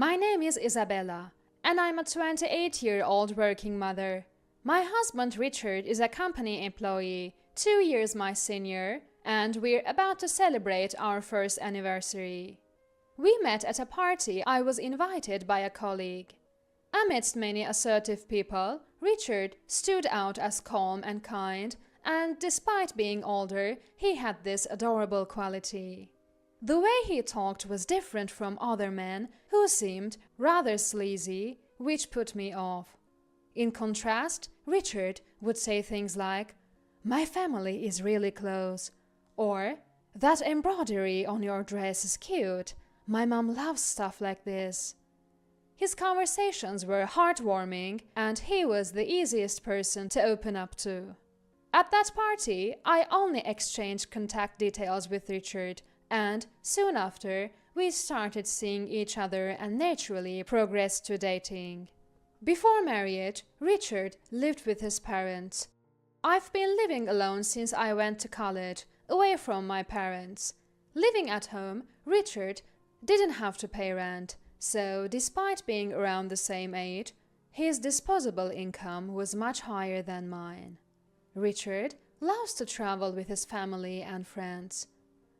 My name is Isabella, and I'm a 28-year-old working mother. My husband Richard is a company employee, 2 years my senior, and we're about to celebrate our first anniversary. We met at a party I was invited by a colleague. Amidst many assertive people, Richard stood out as calm and kind, and despite being older, he had this adorable quality. The way he talked was different from other men who seemed rather sleazy, which put me off. In contrast, Richard would say things like, "My family is really close," or "That embroidery on your dress is cute. My mom loves stuff like this." His conversations were heartwarming, and he was the easiest person to open up to. At that party, I only exchanged contact details with Richard, and soon after, we started seeing each other and naturally progressed to dating. Before marriage, Richard lived with his parents. I've been living alone since I went to college, away from my parents. Living at home, Richard didn't have to pay rent, so despite being around the same age, his disposable income was much higher than mine. Richard loves to travel with his family and friends.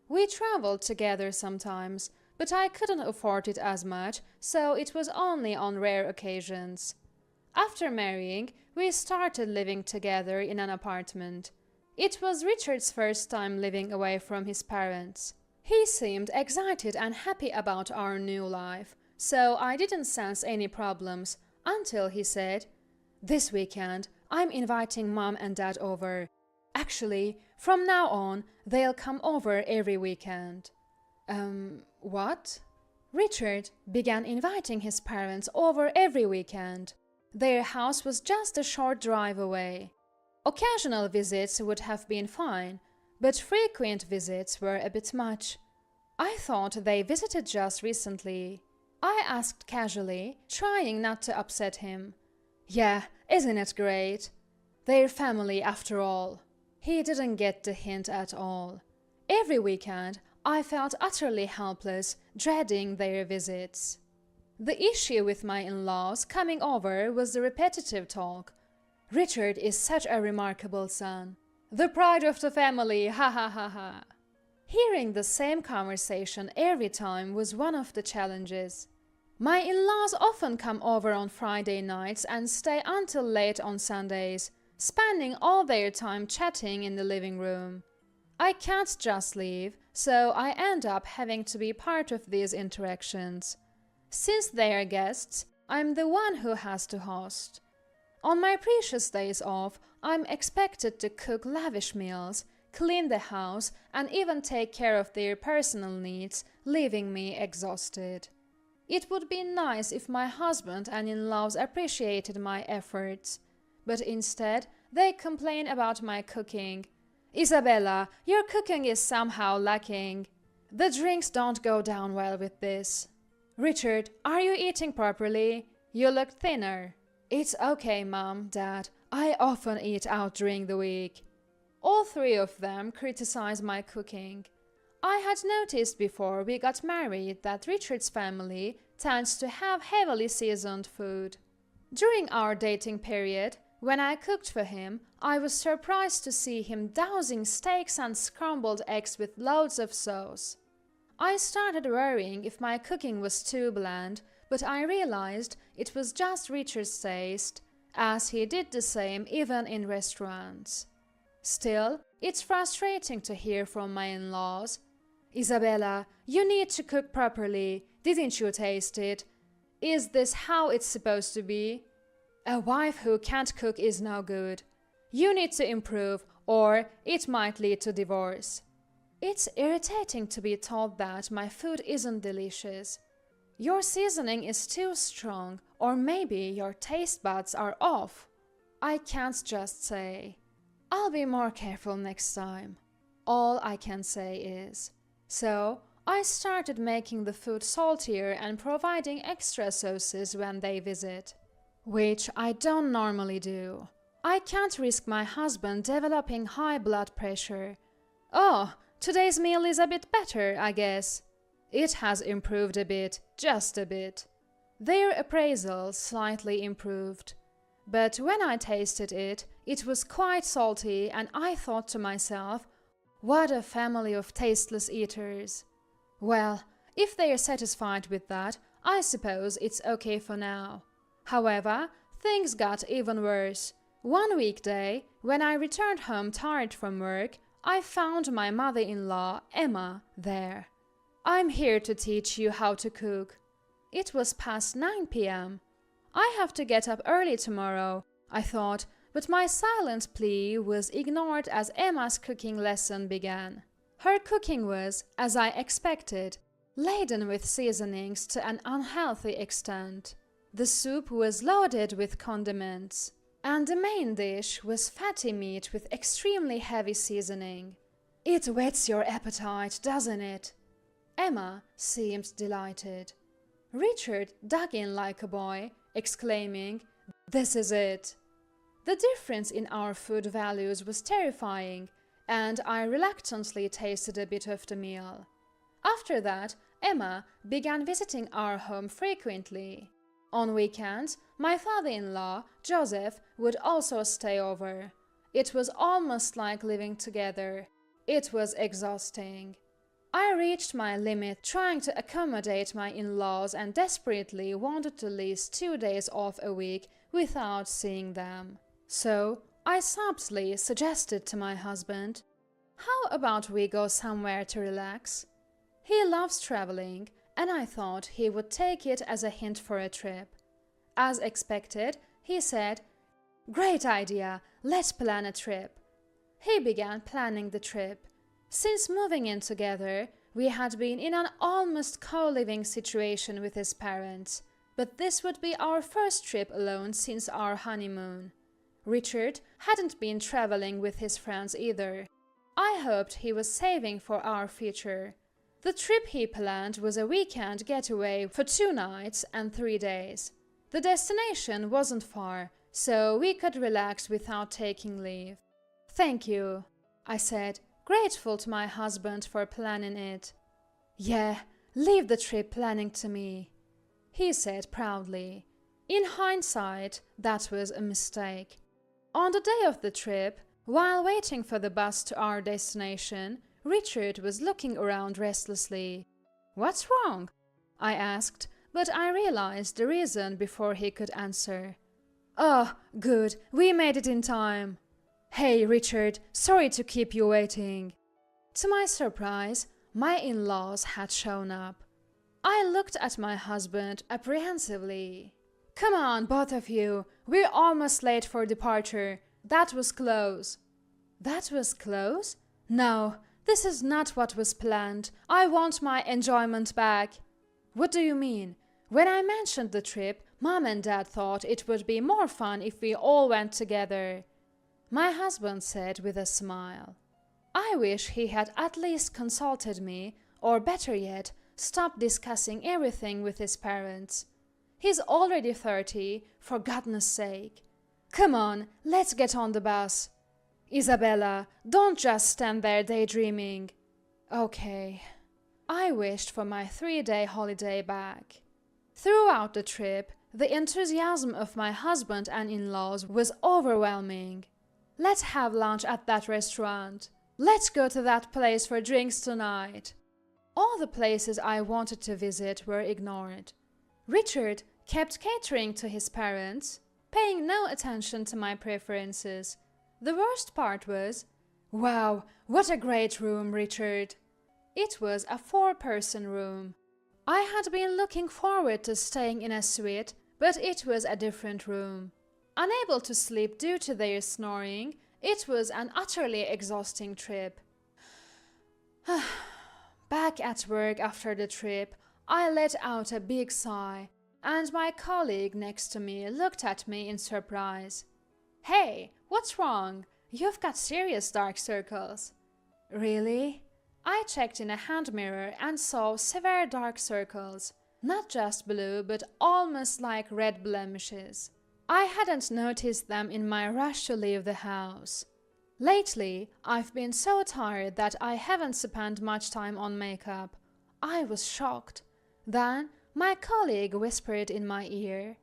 We traveled together sometimes, but I couldn't afford it as much, so it was only on rare occasions. After marrying, we started living together in an apartment. It was Richard's first time living away from his parents. He seemed excited and happy about our new life, so I didn't sense any problems until he said, "This weekend, I'm inviting Mom and Dad over. Actually, from now on, they'll come over every weekend." What? Richard began inviting his parents over every weekend. Their house was just a short drive away. Occasional visits would have been fine, but frequent visits were a bit much. I thought they visited just recently. I asked casually, trying not to upset him. "Yeah, isn't it great? Their family after all." He didn't get the hint at all. Every weekend, I felt utterly helpless, dreading their visits. The issue with my in-laws coming over was the repetitive talk. "Richard is such a remarkable son. The pride of the family, ha ha ha ha." Hearing the same conversation every time was one of the challenges. My in-laws often come over on Friday nights and stay until late on Sundays, spending all their time chatting in the living room. I can't just leave, so I end up having to be part of these interactions. Since they are guests, I'm the one who has to host. On my precious days off, I'm expected to cook lavish meals, clean the house, and even take care of their personal needs, leaving me exhausted. It would be nice if my husband and in-laws appreciated my efforts, but instead they complain about my cooking. "Isabella, your cooking is somehow lacking. The drinks don't go down well with this." "Richard, are you eating properly? You look thinner." "It's okay, Mom, Dad. I often eat out during the week." All three of them criticize my cooking. I had noticed before we got married that Richard's family tends to have heavily seasoned food. During our dating period, when I cooked for him, I was surprised to see him dousing steaks and scrambled eggs with loads of sauce. I started worrying if my cooking was too bland, but I realized it was just Richard's taste, as he did the same even in restaurants. Still, it's frustrating to hear from my in-laws. "Isabella, you need to cook properly. Didn't you taste it? Is this how it's supposed to be? A wife who can't cook is no good. You need to improve, or it might lead to divorce." It's irritating to be told that my food isn't delicious. "Your seasoning is too strong, or maybe your taste buds are off." I can't just say, "I'll be more careful next time." All I can say is, so I started making the food saltier and providing extra sauces when they visit, which I don't normally do. I can't risk my husband developing high blood pressure. "Oh, today's meal is a bit better, I guess." It has improved a bit, just a bit. Their appraisal slightly improved. But when I tasted it, it was quite salty, and I thought to myself, what a family of tasteless eaters. Well, if they're satisfied with that, I suppose it's okay for now. However, things got even worse. One weekday, when I returned home tired from work, I found my mother-in-law, Emma, there. "I'm here to teach you how to cook." It was past 9 p.m. I have to get up early tomorrow, I thought, but my silent plea was ignored as Emma's cooking lesson began. Her cooking was, as I expected, laden with seasonings to an unhealthy extent. The soup was loaded with condiments, and the main dish was fatty meat with extremely heavy seasoning. "It whets your appetite, doesn't it?" Emma seemed delighted. Richard dug in like a boy, exclaiming, "This is it." The difference in our food values was terrifying, and I reluctantly tasted a bit of the meal. After that, Emma began visiting our home frequently. On weekends, my father-in-law, Joseph, would also stay over. It was almost like living together. It was exhausting. I reached my limit trying to accommodate my in-laws and desperately wanted at least 2 days off a week without seeing them. So I subtly suggested to my husband, "How about we go somewhere to relax?" He loves traveling, and I thought he would take it as a hint for a trip. As expected, he said, "Great idea, let's plan a trip." He began planning the trip. Since moving in together, we had been in an almost co-living situation with his parents, but this would be our first trip alone since our honeymoon. Richard hadn't been traveling with his friends either. I hoped he was saving for our future. The trip he planned was a weekend getaway for 2 nights and 3 days. The destination wasn't far, so we could relax without taking leave. "Thank you," I said, grateful to my husband for planning it. "Yeah, leave the trip planning to me," he said proudly. In hindsight, that was a mistake. On the day of the trip, while waiting for the bus to our destination, Richard was looking around restlessly. "What's wrong?" I asked, but I realized the reason before he could answer. "Oh, good, we made it in time." "Hey, Richard, sorry to keep you waiting." To my surprise, my in-laws had shown up. I looked at my husband apprehensively. "Come on, both of you, we're almost late for departure. That was close." "That was close? No, this is not what was planned. I want my enjoyment back." "What do you mean? When I mentioned the trip, Mom and Dad thought it would be more fun if we all went together," my husband said with a smile. I wish he had at least consulted me, or better yet, stopped discussing everything with his parents. He's already 30, for goodness sake. "Come on, let's get on the bus." "Isabella, don't just stand there daydreaming." "Okay." I wished for my 3-day holiday back. Throughout the trip, the enthusiasm of my husband and in-laws was overwhelming. "Let's have lunch at that restaurant." "Let's go to that place for drinks tonight." All the places I wanted to visit were ignored. Richard kept catering to his parents, paying no attention to my preferences. The worst part was, "Wow, what a great room, Richard." It was a 4-person room. I had been looking forward to staying in a suite, but it was a different room. Unable to sleep due to their snoring, it was an utterly exhausting trip. Back at work after the trip, I let out a big sigh, and my colleague next to me looked at me in surprise. "Hey, what's wrong? You've got serious dark circles." "Really?" I checked in a hand mirror and saw severe dark circles, not just blue but almost like red blemishes. I hadn't noticed them in my rush to leave the house. Lately, I've been so tired that I haven't spent much time on makeup. I was shocked. Then my colleague whispered in my ear.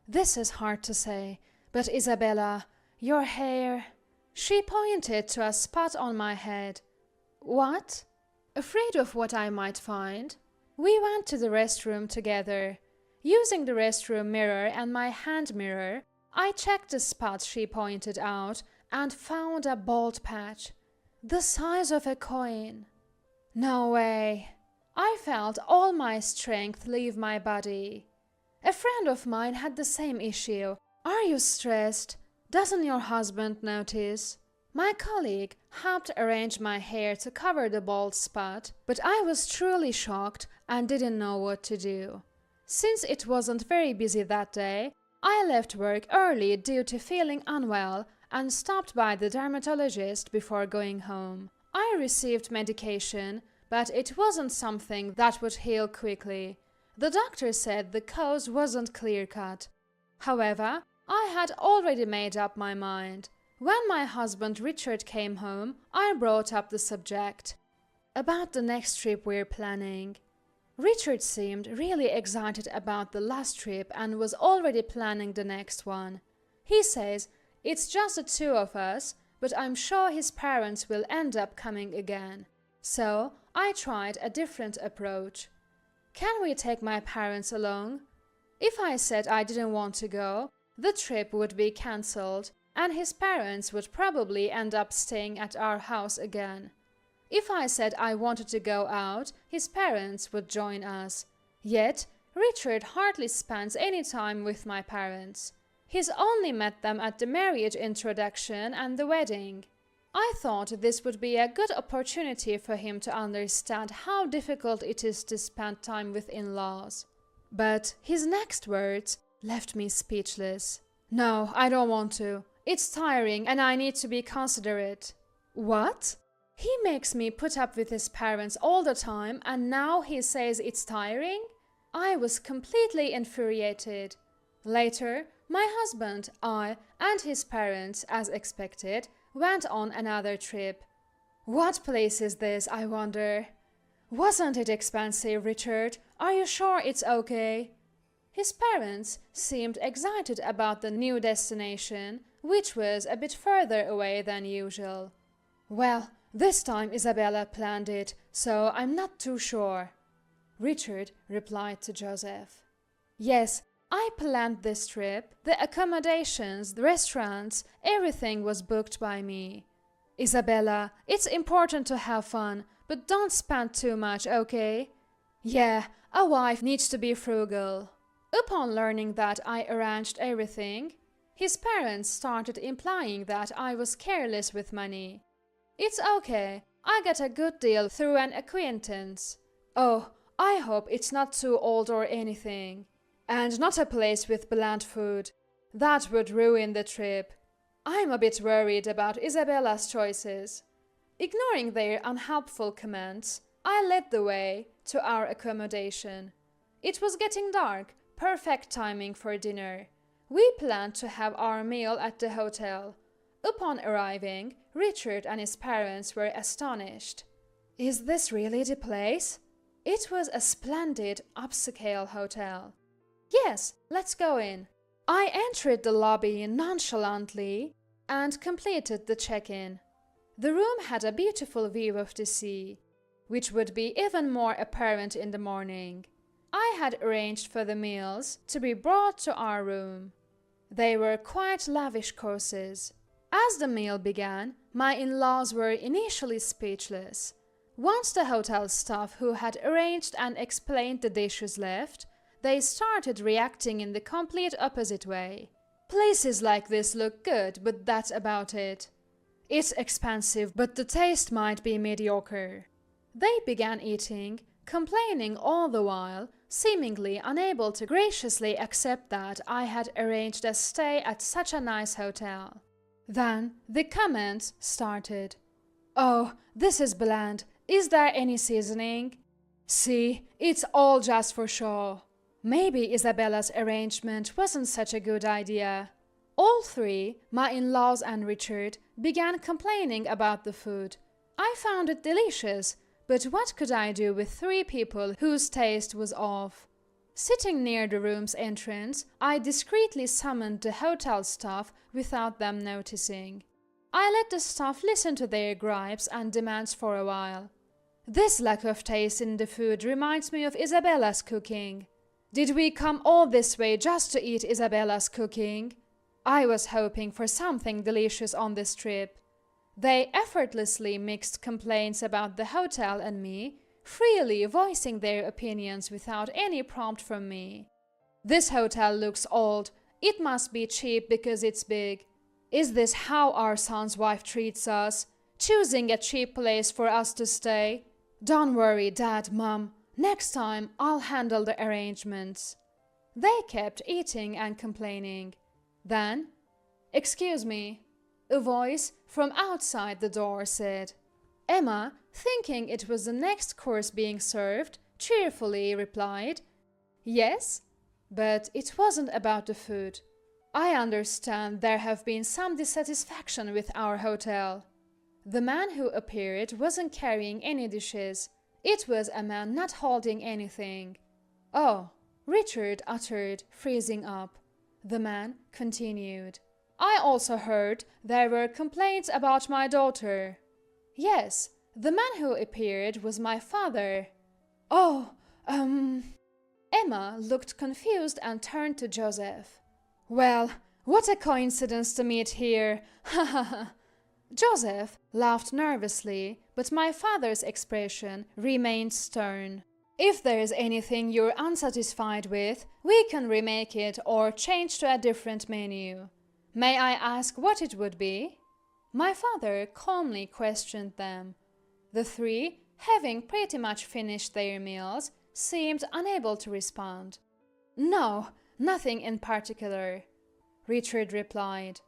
"This is hard to say, but Isabella, your hair—" She pointed to a spot on my head. "What?" Afraid of what I might find, we went to the restroom together. Using the restroom mirror and my hand mirror, I checked the spot she pointed out and found a bald patch, the size of a coin. No way. I felt all my strength leave my body. A friend of mine had the same issue. "Are you stressed? Doesn't your husband notice?" My colleague helped arrange my hair to cover the bald spot, but I was truly shocked and didn't know what to do. Since it wasn't very busy that day, I left work early due to feeling unwell and stopped by the dermatologist before going home. I received medication, but it wasn't something that would heal quickly. The doctor said the cause wasn't clear-cut. However, I had already made up my mind. When my husband Richard came home, I brought up the subject. About the next trip we're planning. Richard seemed really excited about the last trip and was already planning the next one. He says it's just the two of us, but I'm sure his parents will end up coming again. So I tried a different approach. Can we take my parents along? If I said I didn't want to go, the trip would be cancelled, and his parents would probably end up staying at our house again. If I said I wanted to go out, his parents would join us. Yet, Richard hardly spends any time with my parents. He's only met them at the marriage introduction and the wedding. I thought this would be a good opportunity for him to understand how difficult it is to spend time with in-laws. But his next words left me speechless. "No, I don't want to. It's tiring and I need to be considerate." What? He makes me put up with his parents all the time and now he says it's tiring? I was completely infuriated. Later, my husband, I, and his parents, as expected, went on another trip. What place is this, I wonder? "Wasn't it expensive, Richard? Are you sure it's okay?" His parents seemed excited about the new destination, which was a bit further away than usual. "Well, this time Isabella planned it, so I'm not too sure," Richard replied to Joseph. "Yes, I planned this trip. The accommodations, the restaurants, everything was booked by me. Isabella, it's important to have fun, but don't spend too much, okay? Yeah, a wife needs to be frugal." Upon learning that I arranged everything, his parents started implying that I was careless with money. "It's okay, I got a good deal through an acquaintance." "Oh, I hope it's not too old or anything. And not a place with bland food. That would ruin the trip. I'm a bit worried about Isabella's choices." Ignoring their unhelpful comments, I led the way to our accommodation. It was getting dark, perfect timing for dinner. We planned to have our meal at the hotel. Upon arriving, Richard and his parents were astonished. "Is this really the place?" It was a splendid upscale hotel. "Yes, let's go in." I entered the lobby nonchalantly and completed the check-in. The room had a beautiful view of the sea, which would be even more apparent in the morning. I had arranged for the meals to be brought to our room. They were quite lavish courses. As the meal began, my in-laws were initially speechless. Once the hotel staff who had arranged and explained the dishes left, they started reacting in the complete opposite way. "Places like this look good, but that's about it. It's expensive, but the taste might be mediocre." They began eating, complaining all the while, seemingly unable to graciously accept that I had arranged a stay at such a nice hotel. Then the comments started. "Oh, this is bland. Is there any seasoning? See, it's all just for show. Maybe Isabella's arrangement wasn't such a good idea." All three, my in-laws and Richard, began complaining about the food. I found it delicious, but what could I do with three people whose taste was off? Sitting near the room's entrance, I discreetly summoned the hotel staff without them noticing. I let the staff listen to their gripes and demands for a while. This lack of taste in the food reminds me of Isabella's cooking. Did we come all this way just to eat Isabella's cooking? I was hoping for something delicious on this trip. They effortlessly mixed complaints about the hotel and me, freely voicing their opinions without any prompt from me. This hotel looks old. It must be cheap because it's big. Is this how our son's wife treats us? Choosing a cheap place for us to stay? Don't worry, Dad, Mom. Next time I'll handle the arrangements. They kept eating and complaining. Then, "Excuse me," a voice from outside the door said. Emma, thinking it was the next course being served, cheerfully replied, "Yes, but it wasn't about the food. I understand there have been some dissatisfaction with our hotel." The man who appeared wasn't carrying any dishes. It was a man not holding anything. "Oh," Richard uttered, freezing up. The man continued, "I also heard there were complaints about my daughter." "Yes, the man who appeared was my father." "Oh, Emma looked confused and turned to Joseph. "Well, what a coincidence to meet here! Ha ha ha!" Joseph laughed nervously, but my father's expression remained stern. "If there's anything you're unsatisfied with, we can remake it or change to a different menu. May I ask what it would be?" My father calmly questioned them. The three, having pretty much finished their meals, seemed unable to respond. "No, nothing in particular," Richard replied.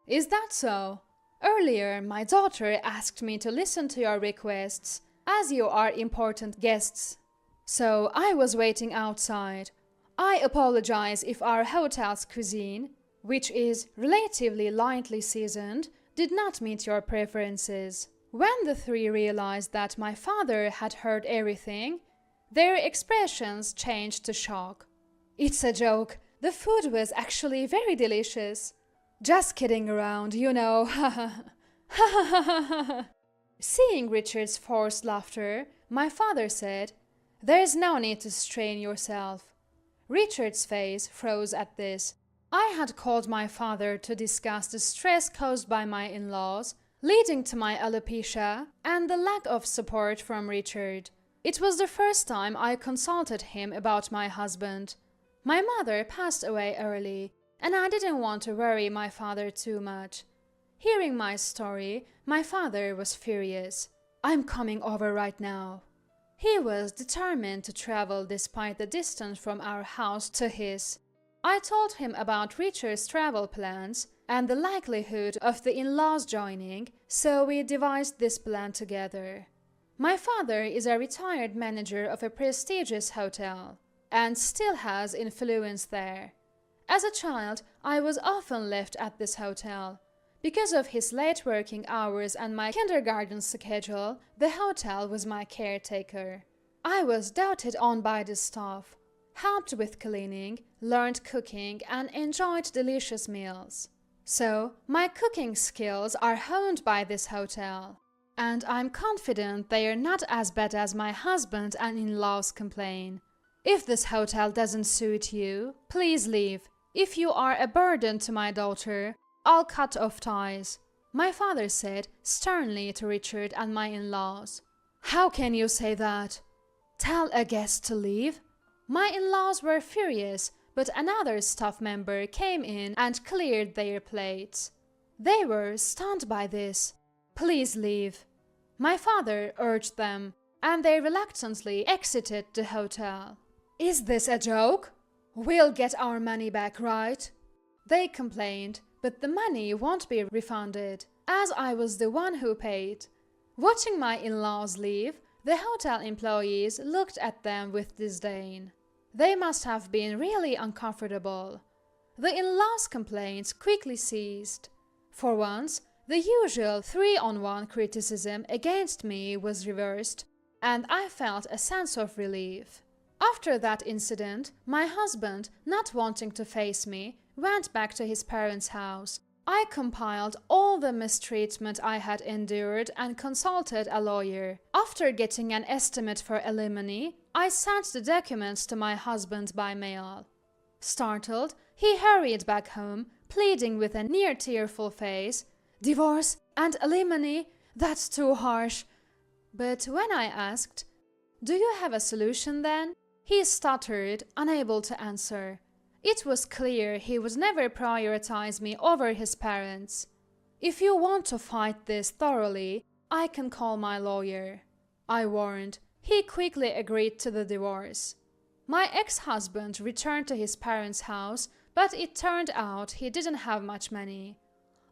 "Is that so? Earlier, my daughter asked me to listen to your requests, as you are important guests. So I was waiting outside. I apologize if our hotel's cuisine, which is relatively lightly seasoned, did not meet your preferences." When the three realized that my father had heard everything, their expressions changed to shock. "It's a joke. The food was actually very delicious. Just kidding around, you know, ha ha ha." Seeing Richard's forced laughter, my father said, "There's no need to strain yourself." Richard's face froze at this. I had called my father to discuss the stress caused by my in-laws, leading to my alopecia, and the lack of support from Richard. It was the first time I consulted him about my husband. My mother passed away early, and I didn't want to worry my father too much. Hearing my story, my father was furious. "I'm coming over right now." He was determined to travel despite the distance from our house to his. I told him about Richard's travel plans and the likelihood of the in-laws joining, so we devised this plan together. My father is a retired manager of a prestigious hotel, and still has influence there. As a child, I was often left at this hotel. Because of his late working hours and my kindergarten schedule, the hotel was my caretaker. I was doted on by the staff, helped with cleaning, learned cooking, and enjoyed delicious meals. So, my cooking skills are honed by this hotel. And I'm confident they are not as bad as my husband and in-laws complain. If this hotel doesn't suit you, please leave. If you are a burden to my daughter, I'll cut off ties," my father said sternly to Richard and my in-laws. "How can you say that? Tell a guest to leave?" My in-laws were furious, but another staff member came in and cleared their plates. They were stunned by this. "Please leave," my father urged them, and they reluctantly exited the hotel. "Is this a joke? We'll get our money back, right?" they complained, but the money won't be refunded, as I was the one who paid. Watching my in-laws leave, the hotel employees looked at them with disdain. They must have been really uncomfortable. The in-laws' complaints quickly ceased. For once, the usual 3-on-1 criticism against me was reversed, and I felt a sense of relief. After that incident, my husband, not wanting to face me, went back to his parents' house. I compiled all the mistreatment I had endured and consulted a lawyer. After getting an estimate for alimony, I sent the documents to my husband by mail. Startled, he hurried back home, pleading with a near tearful face, "Divorce and alimony? That's too harsh." But when I asked, "Do you have a solution then?" he stuttered, unable to answer. It was clear he would never prioritize me over his parents. "If you want to fight this thoroughly, I can call my lawyer," I warned. He quickly agreed to the divorce. My ex-husband returned to his parents' house, but it turned out he didn't have much money.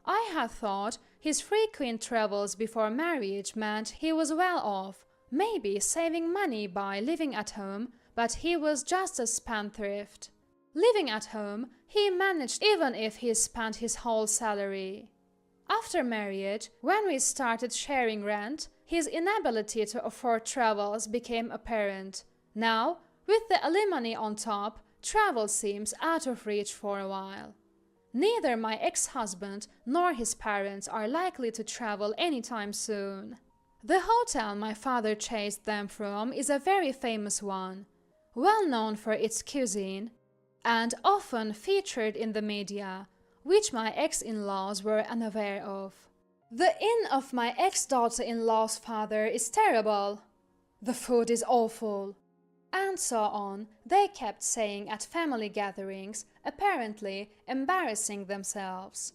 I had thought his frequent travels before marriage meant he was well off, maybe saving money by living at home, but he was just a spendthrift. Living at home, he managed even if he spent his whole salary. After marriage, when we started sharing rent, his inability to afford travels became apparent. Now, with the alimony on top, travel seems out of reach for a while. Neither my ex-husband nor his parents are likely to travel anytime soon. The hotel my father chased them from is a very famous one, well known for its cuisine, and often featured in the media, which my ex-in-laws were unaware of. The inn of my ex-daughter-in-law's father is terrible. The food is awful. And so on, they kept saying at family gatherings, apparently embarrassing themselves.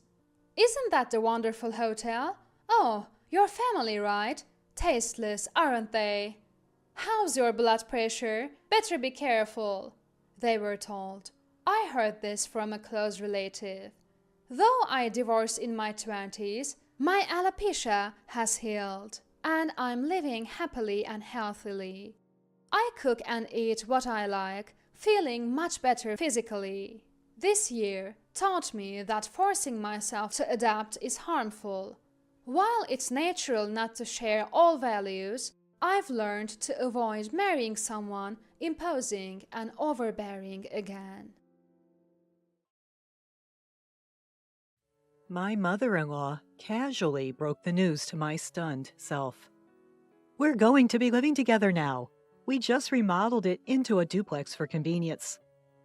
"Isn't that the wonderful hotel? Oh, your family, right? Tasteless, aren't they? How's your blood pressure? Better be careful," they were told. I heard this from a close relative. Though I divorced in my 20s, my alopecia has healed, and I'm living happily and healthily. I cook and eat what I like, feeling much better physically. This year taught me that forcing myself to adapt is harmful. While it's natural not to share all values, I've learned to avoid marrying someone imposing and overbearing again. My mother-in-law casually broke the news to my stunned self. "We're going to be living together now. We just remodeled it into a duplex for convenience.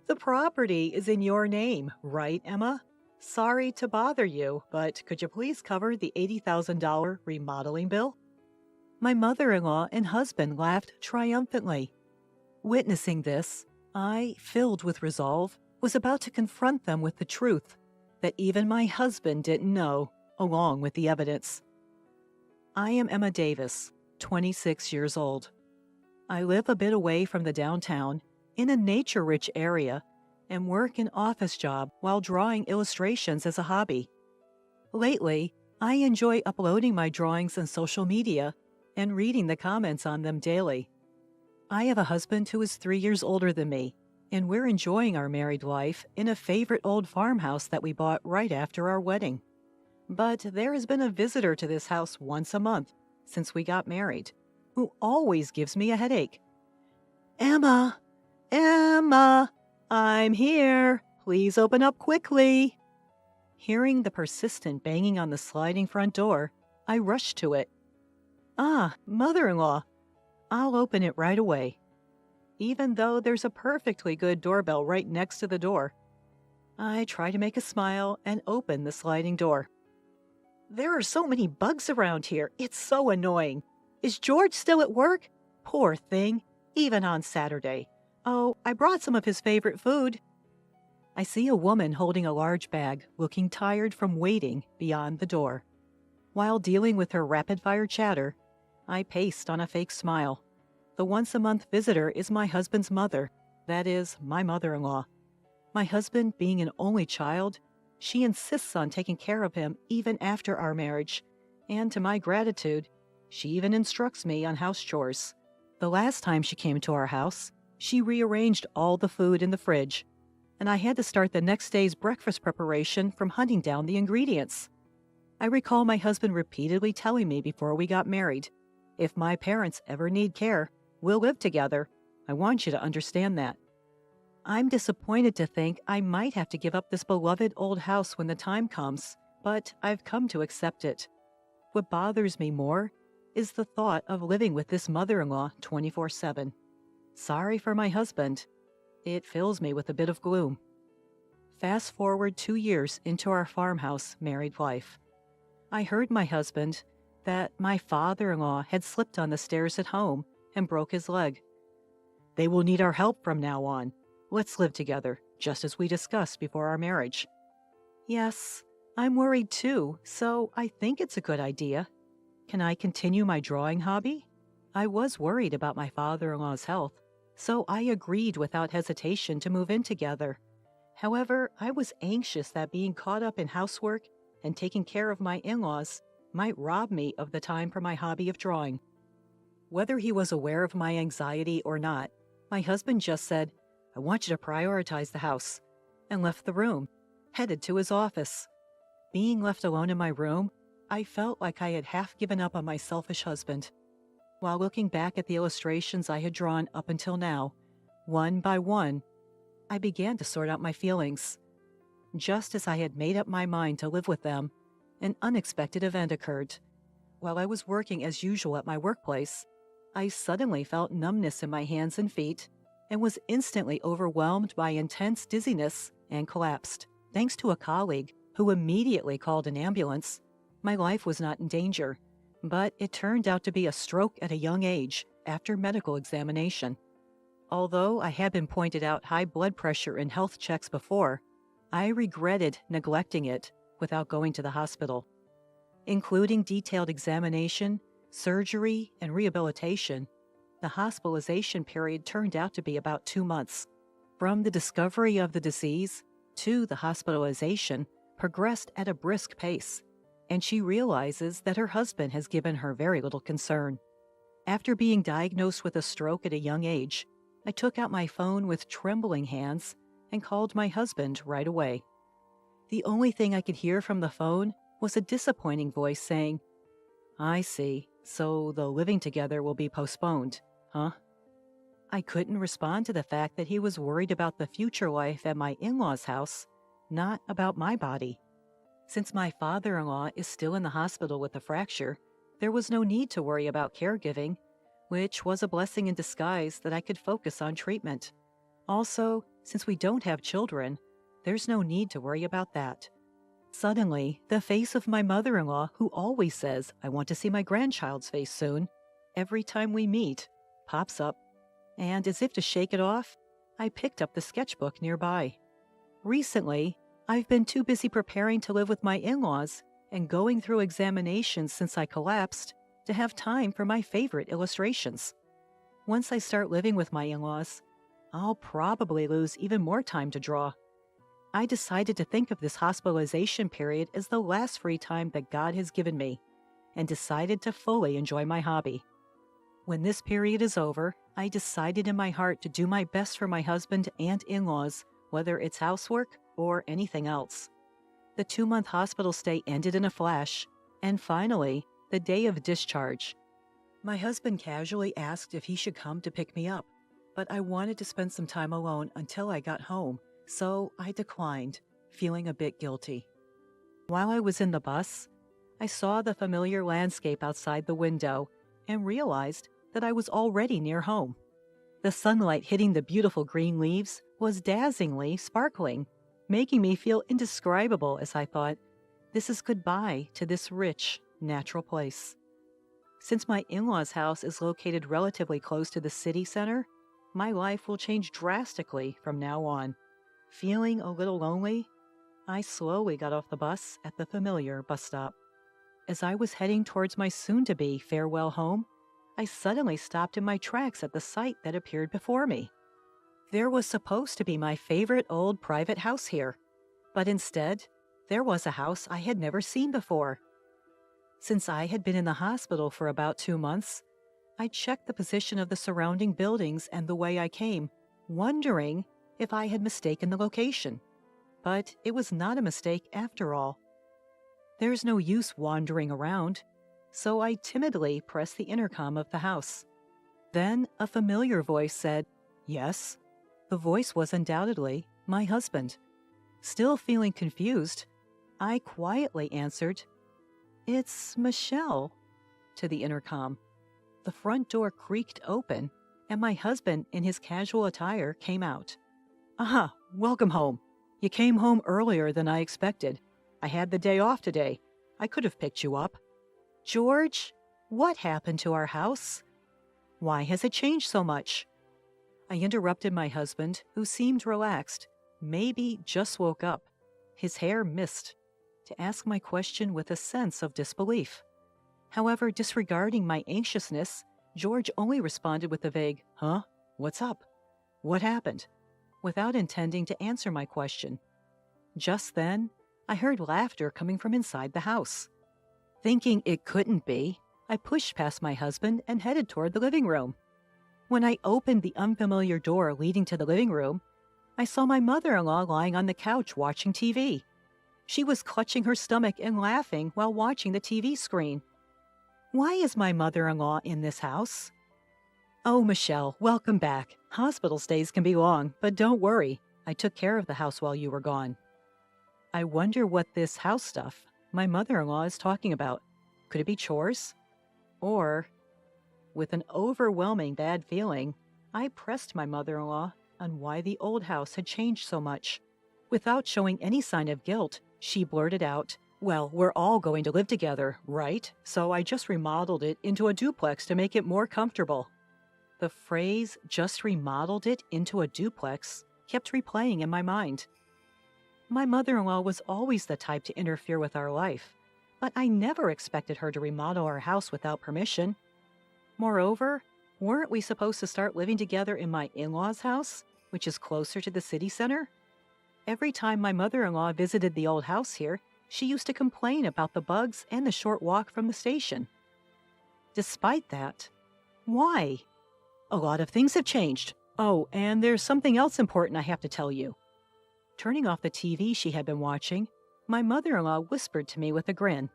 The property is in your name, right, Emma? Sorry to bother you, but could you please cover the $80,000 remodeling bill?" My mother-in-law and husband laughed triumphantly. Witnessing this, I, filled with resolve, was about to confront them with the truth that even my husband didn't know, along with the evidence. I am Emma Davis, 26 years old. I live a bit away from the downtown, in a nature-rich area, and work an office job while drawing illustrations as a hobby. Lately, I enjoy uploading my drawings on social media and reading the comments on them daily. I have a husband who is 3 years older than me, and we're enjoying our married life in a favorite old farmhouse that we bought right after our wedding. But there has been a visitor to this house once a month since we got married, who always gives me a headache. "Emma! Emma! I'm here! Please open up quickly!" Hearing the persistent banging on the sliding front door, I rushed to it. "Ah, mother-in-law, I'll open it right away," even though there's a perfectly good doorbell right next to the door. I try to make a smile and open the sliding door. "There are so many bugs around here. It's so annoying. Is George still at work? Poor thing, even on Saturday. Oh, I brought some of his favorite food." I see a woman holding a large bag, looking tired from waiting beyond the door. While dealing with her rapid-fire chatter, I paste on a fake smile. The once-a-month visitor is my husband's mother, that is, my mother-in-law. My husband being an only child, she insists on taking care of him even after our marriage, and to my gratitude, she even instructs me on house chores. The last time she came to our house, she rearranged all the food in the fridge, and I had to start the next day's breakfast preparation from hunting down the ingredients. I recall my husband repeatedly telling me before we got married, "If my parents ever need care, we'll live together. I want you to understand that. I'm disappointed to think I might have to give up this beloved old house when the time comes, but I've come to accept it. What bothers me more is the thought of living with this mother-in-law 24/7. Sorry for my husband. It fills me with a bit of gloom. Fast forward 2 years into our farmhouse married life. I heard my husband that my father-in-law had slipped on the stairs at home and broke his leg. They will need our help from now on. Let's live together, just as we discussed before our marriage. Yes, I'm worried too, so I think it's a good idea. Can I continue my drawing hobby? I was worried about my father-in-law's health, so I agreed without hesitation to move in together. However, I was anxious that being caught up in housework and taking care of my in-laws might rob me of the time for my hobby of drawing. Whether he was aware of my anxiety or not, my husband just said, "I want you to prioritize the house," and left the room, headed to his office. Being left alone in my room, I felt like I had half given up on my selfish husband. While looking back at the illustrations I had drawn up until now, one by one, I began to sort out my feelings. Just as I had made up my mind to live with them, an unexpected event occurred. While I was working as usual at my workplace, I suddenly felt numbness in my hands and feet and was instantly overwhelmed by intense dizziness and collapsed. Thanks to a colleague who immediately called an ambulance, my life was not in danger, but it turned out to be a stroke at a young age after medical examination. Although I had been pointed out high blood pressure in health checks before, I regretted neglecting it without going to the hospital. Including detailed examination, surgery, and rehabilitation, the hospitalization period turned out to be about 2 months. From the discovery of the disease to the hospitalization progressed at a brisk pace, and she realizes that her husband has given her very little concern. After being diagnosed with a stroke at a young age, I took out my phone with trembling hands and called my husband right away. The only thing I could hear from the phone was a disappointing voice saying, "I see, so the living together will be postponed, huh?" I couldn't respond to the fact that he was worried about the future life at my in-laws' house, not about my body. Since my father-in-law is still in the hospital with a fracture, there was no need to worry about caregiving, which was a blessing in disguise that I could focus on treatment. Also, since we don't have children, there's no need to worry about that. Suddenly, the face of my mother-in-law, who always says, "I want to see my grandchild's face soon," every time we meet, pops up, and as if to shake it off, I picked up the sketchbook nearby. Recently, I've been too busy preparing to live with my in-laws and going through examinations since I collapsed to have time for my favorite illustrations. Once I start living with my in-laws, I'll probably lose even more time to draw. I decided to think of this hospitalization period as the last free time that God has given me, and decided to fully enjoy my hobby. When this period is over, I decided in my heart to do my best for my husband and in-laws, whether it's housework or anything else. The 2-month hospital stay ended in a flash, and finally, the day of discharge. My husband casually asked if he should come to pick me up, but I wanted to spend some time alone until I got home, so I declined, feeling a bit guilty. While I was in the bus, I saw the familiar landscape outside the window and realized that I was already near home. The sunlight hitting the beautiful green leaves was dazzlingly sparkling, making me feel indescribable as I thought, this is goodbye to this rich, natural place. Since my in-laws' house is located relatively close to the city center, my life will change drastically from now on. Feeling a little lonely, I slowly got off the bus at the familiar bus stop. As I was heading towards my soon-to-be farewell home, I suddenly stopped in my tracks at the sight that appeared before me. There was supposed to be my favorite old private house here, but instead, there was a house I had never seen before. Since I had been in the hospital for about 2 months, I checked the position of the surrounding buildings and the way I came, wondering if I had mistaken the location. But it was not a mistake after all. There's no use wandering around, so I timidly pressed the intercom of the house. Then a familiar voice said, Yes. The voice was undoubtedly my husband. Still feeling confused, I quietly answered, "It's Michelle," to the intercom. The front door creaked open, and my husband in his casual attire came out. "Aha, welcome home. You came home earlier than I expected. I had the day off today. I could have picked you up." "George, what happened to our house? Why has it changed so much?" I interrupted my husband, who seemed relaxed, maybe just woke up, his hair mist, to ask my question with a sense of disbelief. However, disregarding my anxiousness, George only responded with a vague, "Huh? What's up? What happened?" without intending to answer my question. Just then, I heard laughter coming from inside the house. Thinking it couldn't be, I pushed past my husband and headed toward the living room. When I opened the unfamiliar door leading to the living room, I saw my mother-in-law lying on the couch watching TV. She was clutching her stomach and laughing while watching the TV screen. Why is my mother-in-law in this house? "Oh, Michelle, welcome back. Hospital stays can be long, but don't worry. I took care of the house while you were gone." I wonder what this house stuff my mother-in-law is talking about. Could it be chores? Or, with an overwhelming bad feeling, I pressed my mother-in-law on why the old house had changed so much. Without showing any sign of guilt, she blurted out, "Well, we're all going to live together, right? So I just remodeled it into a duplex to make it more comfortable." The phrase, "just remodeled it into a duplex," kept replaying in my mind. My mother-in-law was always the type to interfere with our life, but I never expected her to remodel our house without permission. Moreover, weren't we supposed to start living together in my in-laws' house, which is closer to the city center? Every time my mother-in-law visited the old house here, she used to complain about the bugs and the short walk from the station. Despite that, why? A lot of things have changed. Oh, and there's something else important I have to tell you. Turning off the TV she had been watching, my mother-in-law whispered to me with a grin,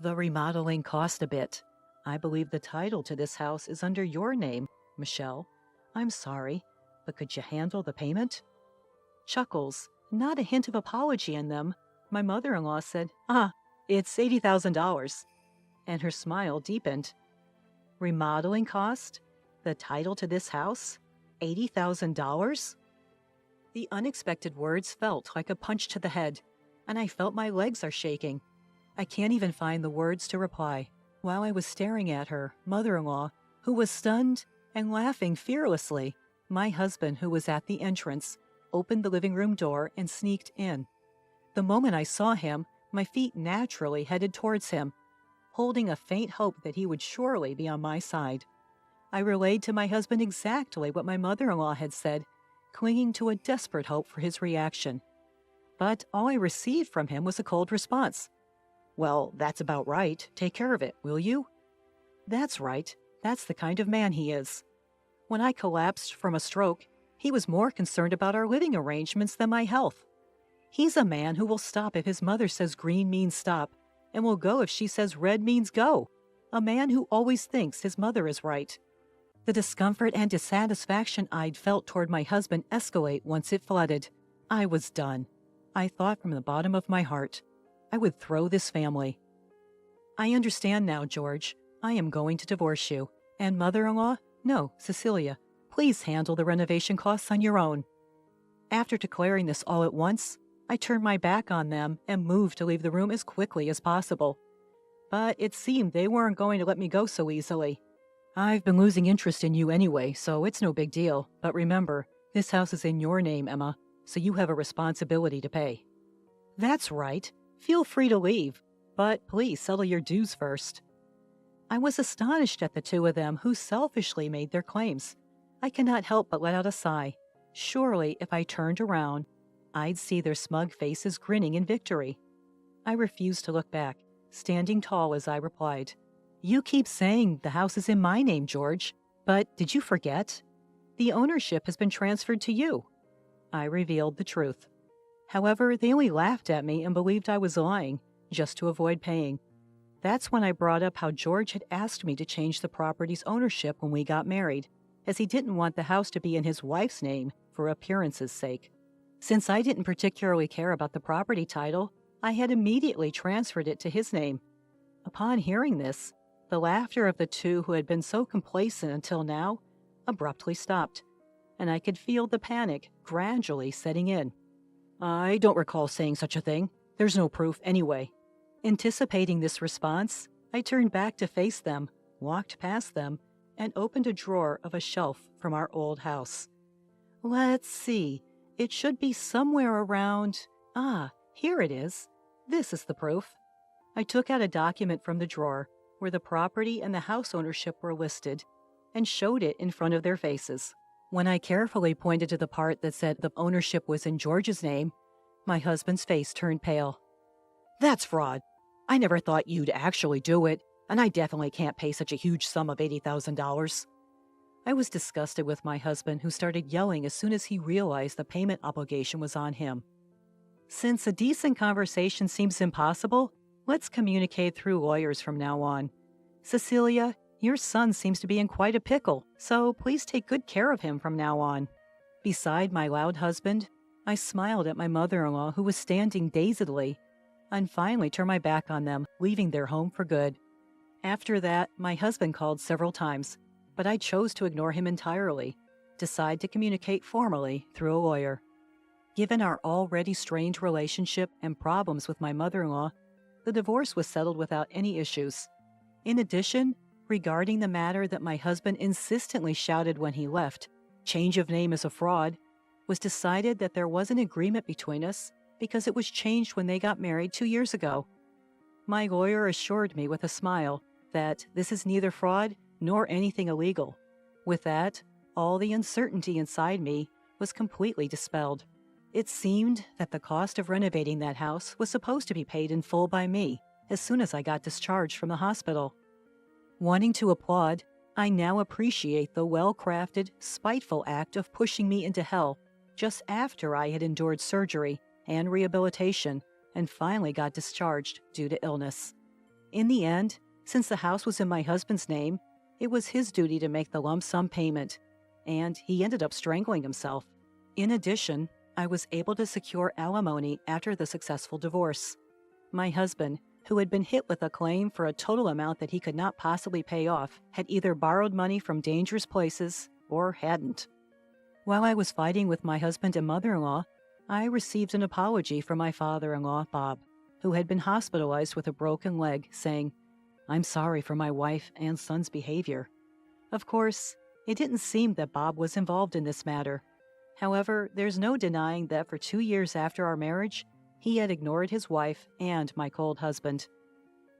"The remodeling cost a bit. I believe the title to this house is under your name, Michelle. I'm sorry, but could you handle the payment?" Chuckles, not a hint of apology in them, my mother-in-law said, "It's $80,000. And her smile deepened. Remodeling cost? The title to this house? $80,000? The unexpected words felt like a punch to the head, and I felt my legs are shaking. I can't even find the words to reply. While I was staring at her, mother-in-law, who was stunned and laughing fearlessly, my husband, who was at the entrance, opened the living room door and sneaked in. The moment I saw him, my feet naturally headed towards him, holding a faint hope that he would surely be on my side. I relayed to my husband exactly what my mother-in-law had said, clinging to a desperate hope for his reaction. But all I received from him was a cold response. "Well, that's about right. Take care of it, will you?" That's right. That's the kind of man he is. When I collapsed from a stroke, he was more concerned about our living arrangements than my health. He's a man who will stop if his mother says green means stop, and will go if she says red means go. A man who always thinks his mother is right. The discomfort and dissatisfaction I'd felt toward my husband escalate once it flooded. I was done. I thought from the bottom of my heart, I would throw this family. "I understand now, George. I am going to divorce you. And mother-in-law? No, Cecilia. Please handle the renovation costs on your own." After declaring this all at once, I turned my back on them and moved to leave the room as quickly as possible. But it seemed they weren't going to let me go so easily. "I've been losing interest in you anyway, so it's no big deal. But remember, this house is in your name, Emma, so you have a responsibility to pay." "That's right. Feel free to leave, but please settle your dues first." I was astonished at the two of them who selfishly made their claims. I cannot help but let out a sigh. Surely, if I turned around, I'd see their smug faces grinning in victory. I refused to look back, standing tall as I replied, "You keep saying the house is in my name, George, but did you forget? The ownership has been transferred to you." I revealed the truth. However, they only laughed at me and believed I was lying, just to avoid paying. That's when I brought up how George had asked me to change the property's ownership when we got married. as he didn't want the house to be in his wife's name for appearance's sake. Since I didn't particularly care about the property title, I had immediately transferred it to his name. Upon hearing this, the laughter of the two who had been so complacent until now abruptly stopped, and I could feel the panic gradually setting in. "I don't recall saying such a thing. There's no proof anyway." Anticipating this response, I turned back to face them, walked past them, and opened a drawer of a shelf from our old house. Let's see. It should be somewhere around... here it is. This is the proof. I took out a document from the drawer where the property and the house ownership were listed and showed it in front of their faces. When I carefully pointed to the part that said the ownership was in George's name, my husband's face turned pale. "That's fraud. I never thought you'd actually do it, and I definitely can't pay such a huge sum of $80,000. I was disgusted with my husband, who started yelling as soon as he realized the payment obligation was on him. Since a decent conversation seems impossible, let's communicate through lawyers from now on. Cecilia, your son seems to be in quite a pickle, so please take good care of him from now on." Beside my loud husband, I smiled at my mother-in-law, who was standing dazedly, and finally turned my back on them, leaving their home for good. After that, my husband called several times, but I chose to ignore him entirely, decide to communicate formally through a lawyer. Given our already strained relationship and problems with my mother-in-law, the divorce was settled without any issues. In addition, regarding the matter that my husband insistently shouted when he left, change of name is a fraud, was decided that there was an agreement between us because it was changed when they got married 2 years ago. My lawyer assured me with a smile that this is neither fraud nor anything illegal. With that, all the uncertainty inside me was completely dispelled. It seemed that the cost of renovating that house was supposed to be paid in full by me as soon as I got discharged from the hospital. Wanting to applaud, I now appreciate the well-crafted, spiteful act of pushing me into hell just after I had endured surgery and rehabilitation and finally got discharged due to illness. In the end, since the house was in my husband's name, it was his duty to make the lump sum payment, and he ended up strangling himself. In addition, I was able to secure alimony after the successful divorce. My husband, who had been hit with a claim for a total amount that he could not possibly pay off, had either borrowed money from dangerous places or hadn't. While I was fighting with my husband and mother-in-law, I received an apology from my father-in-law, Bob, who had been hospitalized with a broken leg, saying, "I'm sorry for my wife and son's behavior." Of course, it didn't seem that Bob was involved in this matter. However, there's no denying that for 2 years after our marriage, he had ignored his wife and my cold husband.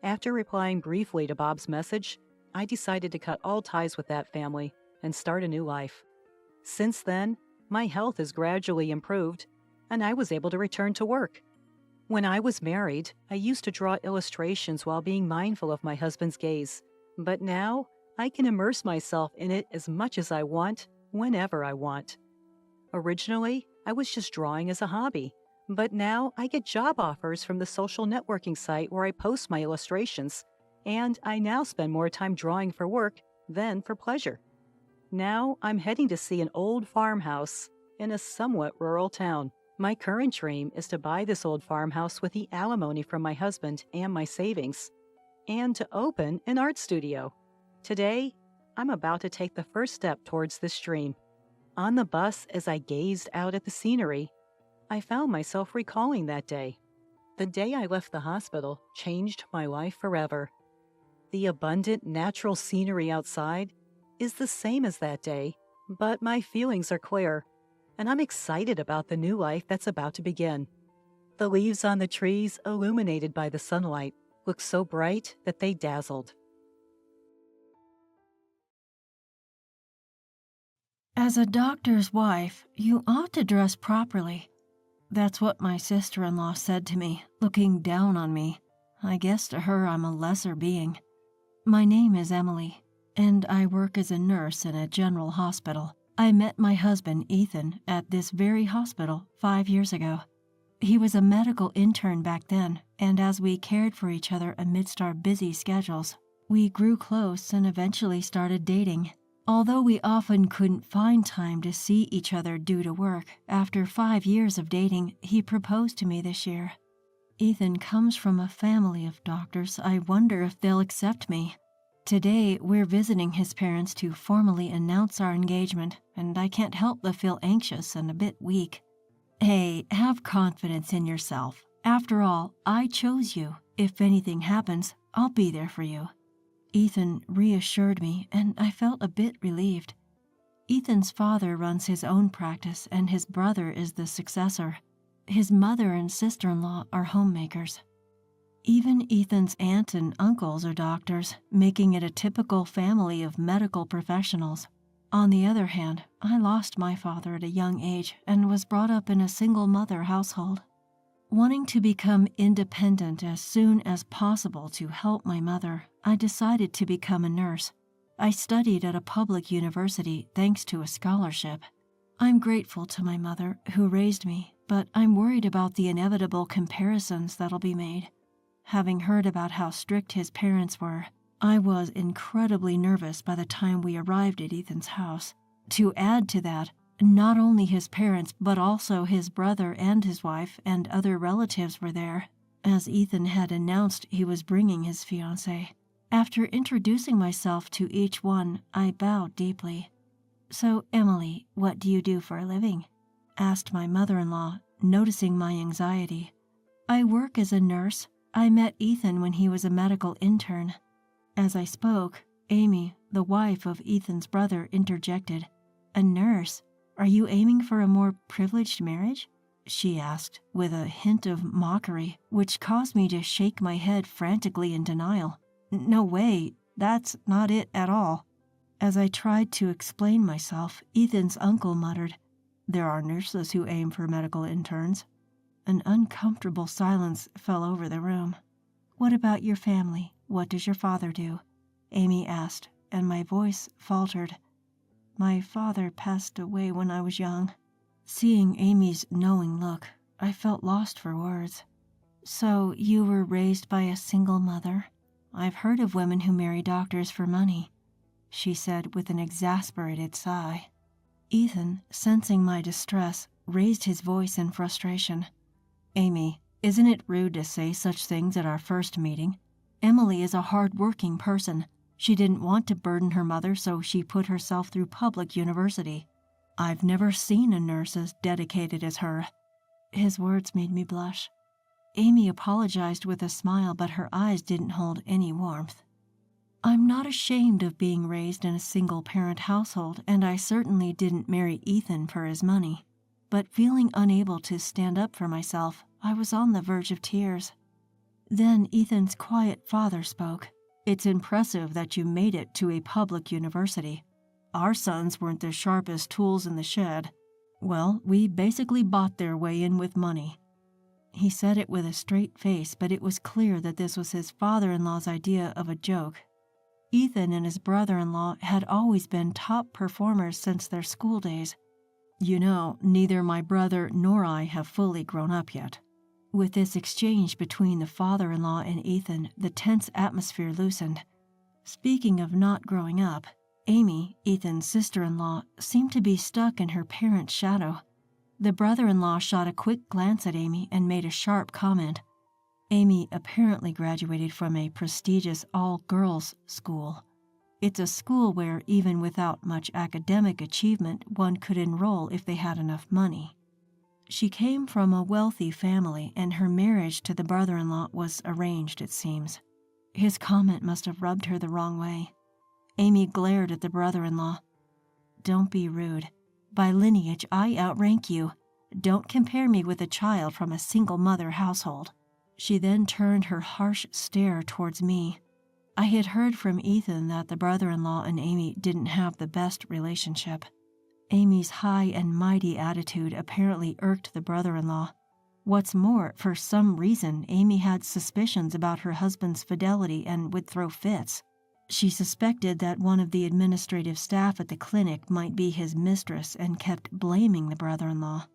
After replying briefly to Bob's message, I decided to cut all ties with that family and start a new life. Since then, my health has gradually improved, and I was able to return to work. When I was married, I used to draw illustrations while being mindful of my husband's gaze, but now I can immerse myself in it as much as I want, whenever I want. Originally, I was just drawing as a hobby, but now I get job offers from the social networking site where I post my illustrations, and I now spend more time drawing for work than for pleasure. Now I'm heading to see an old farmhouse in a somewhat rural town. My current dream is to buy this old farmhouse with the alimony from my husband and my savings, and to open an art studio. Today, I'm about to take the first step towards this dream. On the bus, as I gazed out at the scenery, I found myself recalling that day. The day I left the hospital changed my life forever. The abundant natural scenery outside is the same as that day, but my feelings are clear, and I'm excited about the new life that's about to begin. The leaves on the trees, illuminated by the sunlight, look so bright that they dazzled. As a doctor's wife, you ought to dress properly. That's what my sister-in-law said to me, looking down on me. I guess to her I'm a lesser being. My name is Emily, and I work as a nurse in a general hospital. I met my husband, Ethan, at this very hospital 5 years ago. He was a medical intern back then, and as we cared for each other amidst our busy schedules, we grew close and eventually started dating. Although we often couldn't find time to see each other due to work, after 5 years of dating, he proposed to me this year. Ethan comes from a family of doctors. I wonder if they'll accept me. Today, we're visiting his parents to formally announce our engagement, and I can't help but feel anxious and a bit weak. Hey, have confidence in yourself. After all, I chose you. If anything happens, I'll be there for you. Ethan reassured me, and I felt a bit relieved. Ethan's father runs his own practice, and his brother is the successor. His mother and sister-in-law are homemakers. Even Ethan's aunt and uncles are doctors, making it a typical family of medical professionals. On the other hand, I lost my father at a young age and was brought up in a single-mother household. Wanting to become independent as soon as possible to help my mother, I decided to become a nurse. I studied at a public university thanks to a scholarship. I'm grateful to my mother who raised me, but I'm worried about the inevitable comparisons that'll be made. Having heard about how strict his parents were, I was incredibly nervous by the time we arrived at Ethan's house. To add to that, not only his parents, but also his brother and his wife and other relatives were there, as Ethan had announced he was bringing his fiancée. After introducing myself to each one, I bowed deeply. "So, Emily, what do you do for a living?" asked my mother-in-law, noticing my anxiety. "I work as a nurse. I met Ethan when he was a medical intern." As I spoke, Amy, the wife of Ethan's brother, interjected. "A nurse? Are you aiming for a more privileged marriage?" she asked, with a hint of mockery, which caused me to shake my head frantically in denial. "No way, that's not it at all." As I tried to explain myself, Ethan's uncle muttered, "There are nurses who aim for medical interns." An uncomfortable silence fell over the room. "What about your family? What does your father do?" Amy asked, and my voice faltered. "My father passed away when I was young." Seeing Amy's knowing look, I felt lost for words. "So you were raised by a single mother? I've heard of women who marry doctors for money," she said with an exasperated sigh. Ethan, sensing my distress, raised his voice in frustration. "Amy, isn't it rude to say such things at our first meeting? Emily is a hard-working person. She didn't want to burden her mother, so she put herself through public university. I've never seen a nurse as dedicated as her." His words made me blush. Amy apologized with a smile, but her eyes didn't hold any warmth. "I'm not ashamed of being raised in a single-parent household, and I certainly didn't marry Ethan for his money. But feeling unable to stand up for myself, I was on the verge of tears. Then Ethan's quiet father spoke. "It's impressive that you made it to a public university. Our sons weren't the sharpest tools in the shed. Well, we basically bought their way in with money." He said it with a straight face, but it was clear that this was his father-in-law's idea of a joke. Ethan and his brother-in-law had always been top performers since their school days. "You know, neither my brother nor I have fully grown up yet." With this exchange between the father-in-law and Ethan, the tense atmosphere loosened. Speaking of not growing up, Amy, Ethan's sister-in-law, seemed to be stuck in her parents' shadow. The brother-in-law shot a quick glance at Amy and made a sharp comment. Amy apparently graduated from a prestigious all-girls school. It's a school where, even without much academic achievement, one could enroll if they had enough money. She came from a wealthy family, and her marriage to the brother-in-law was arranged, it seems. His comment must have rubbed her the wrong way. Amy glared at the brother-in-law. "Don't be rude. By lineage, I outrank you. Don't compare me with a child from a single-mother household." She then turned her harsh stare towards me. I had heard from Ethan that the brother-in-law and Amy didn't have the best relationship. Amy's high and mighty attitude apparently irked the brother-in-law. What's more, for some reason, Amy had suspicions about her husband's fidelity and would throw fits. She suspected that one of the administrative staff at the clinic might be his mistress and kept blaming the brother-in-law.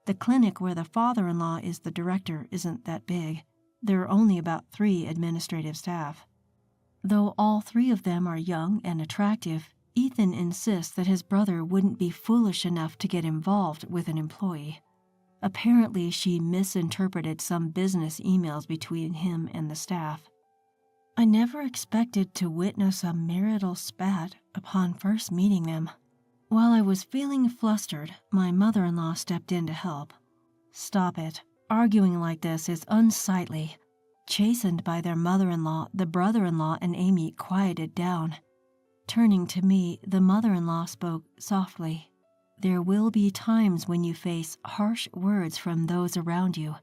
The clinic where the father-in-law is the director isn't that big. There are only about 3 administrative staff. Though all 3 of them are young and attractive, Ethan insists that his brother wouldn't be foolish enough to get involved with an employee. Apparently, she misinterpreted some business emails between him and the staff. I never expected to witness a marital spat upon first meeting them. While I was feeling flustered, my mother-in-law stepped in to help. "Stop it. Arguing like this is unsightly." Chastened by their mother-in-law, the brother-in-law and Amy quieted down. Turning to me, the mother-in-law spoke softly. "There will be times when you face harsh words from those around you.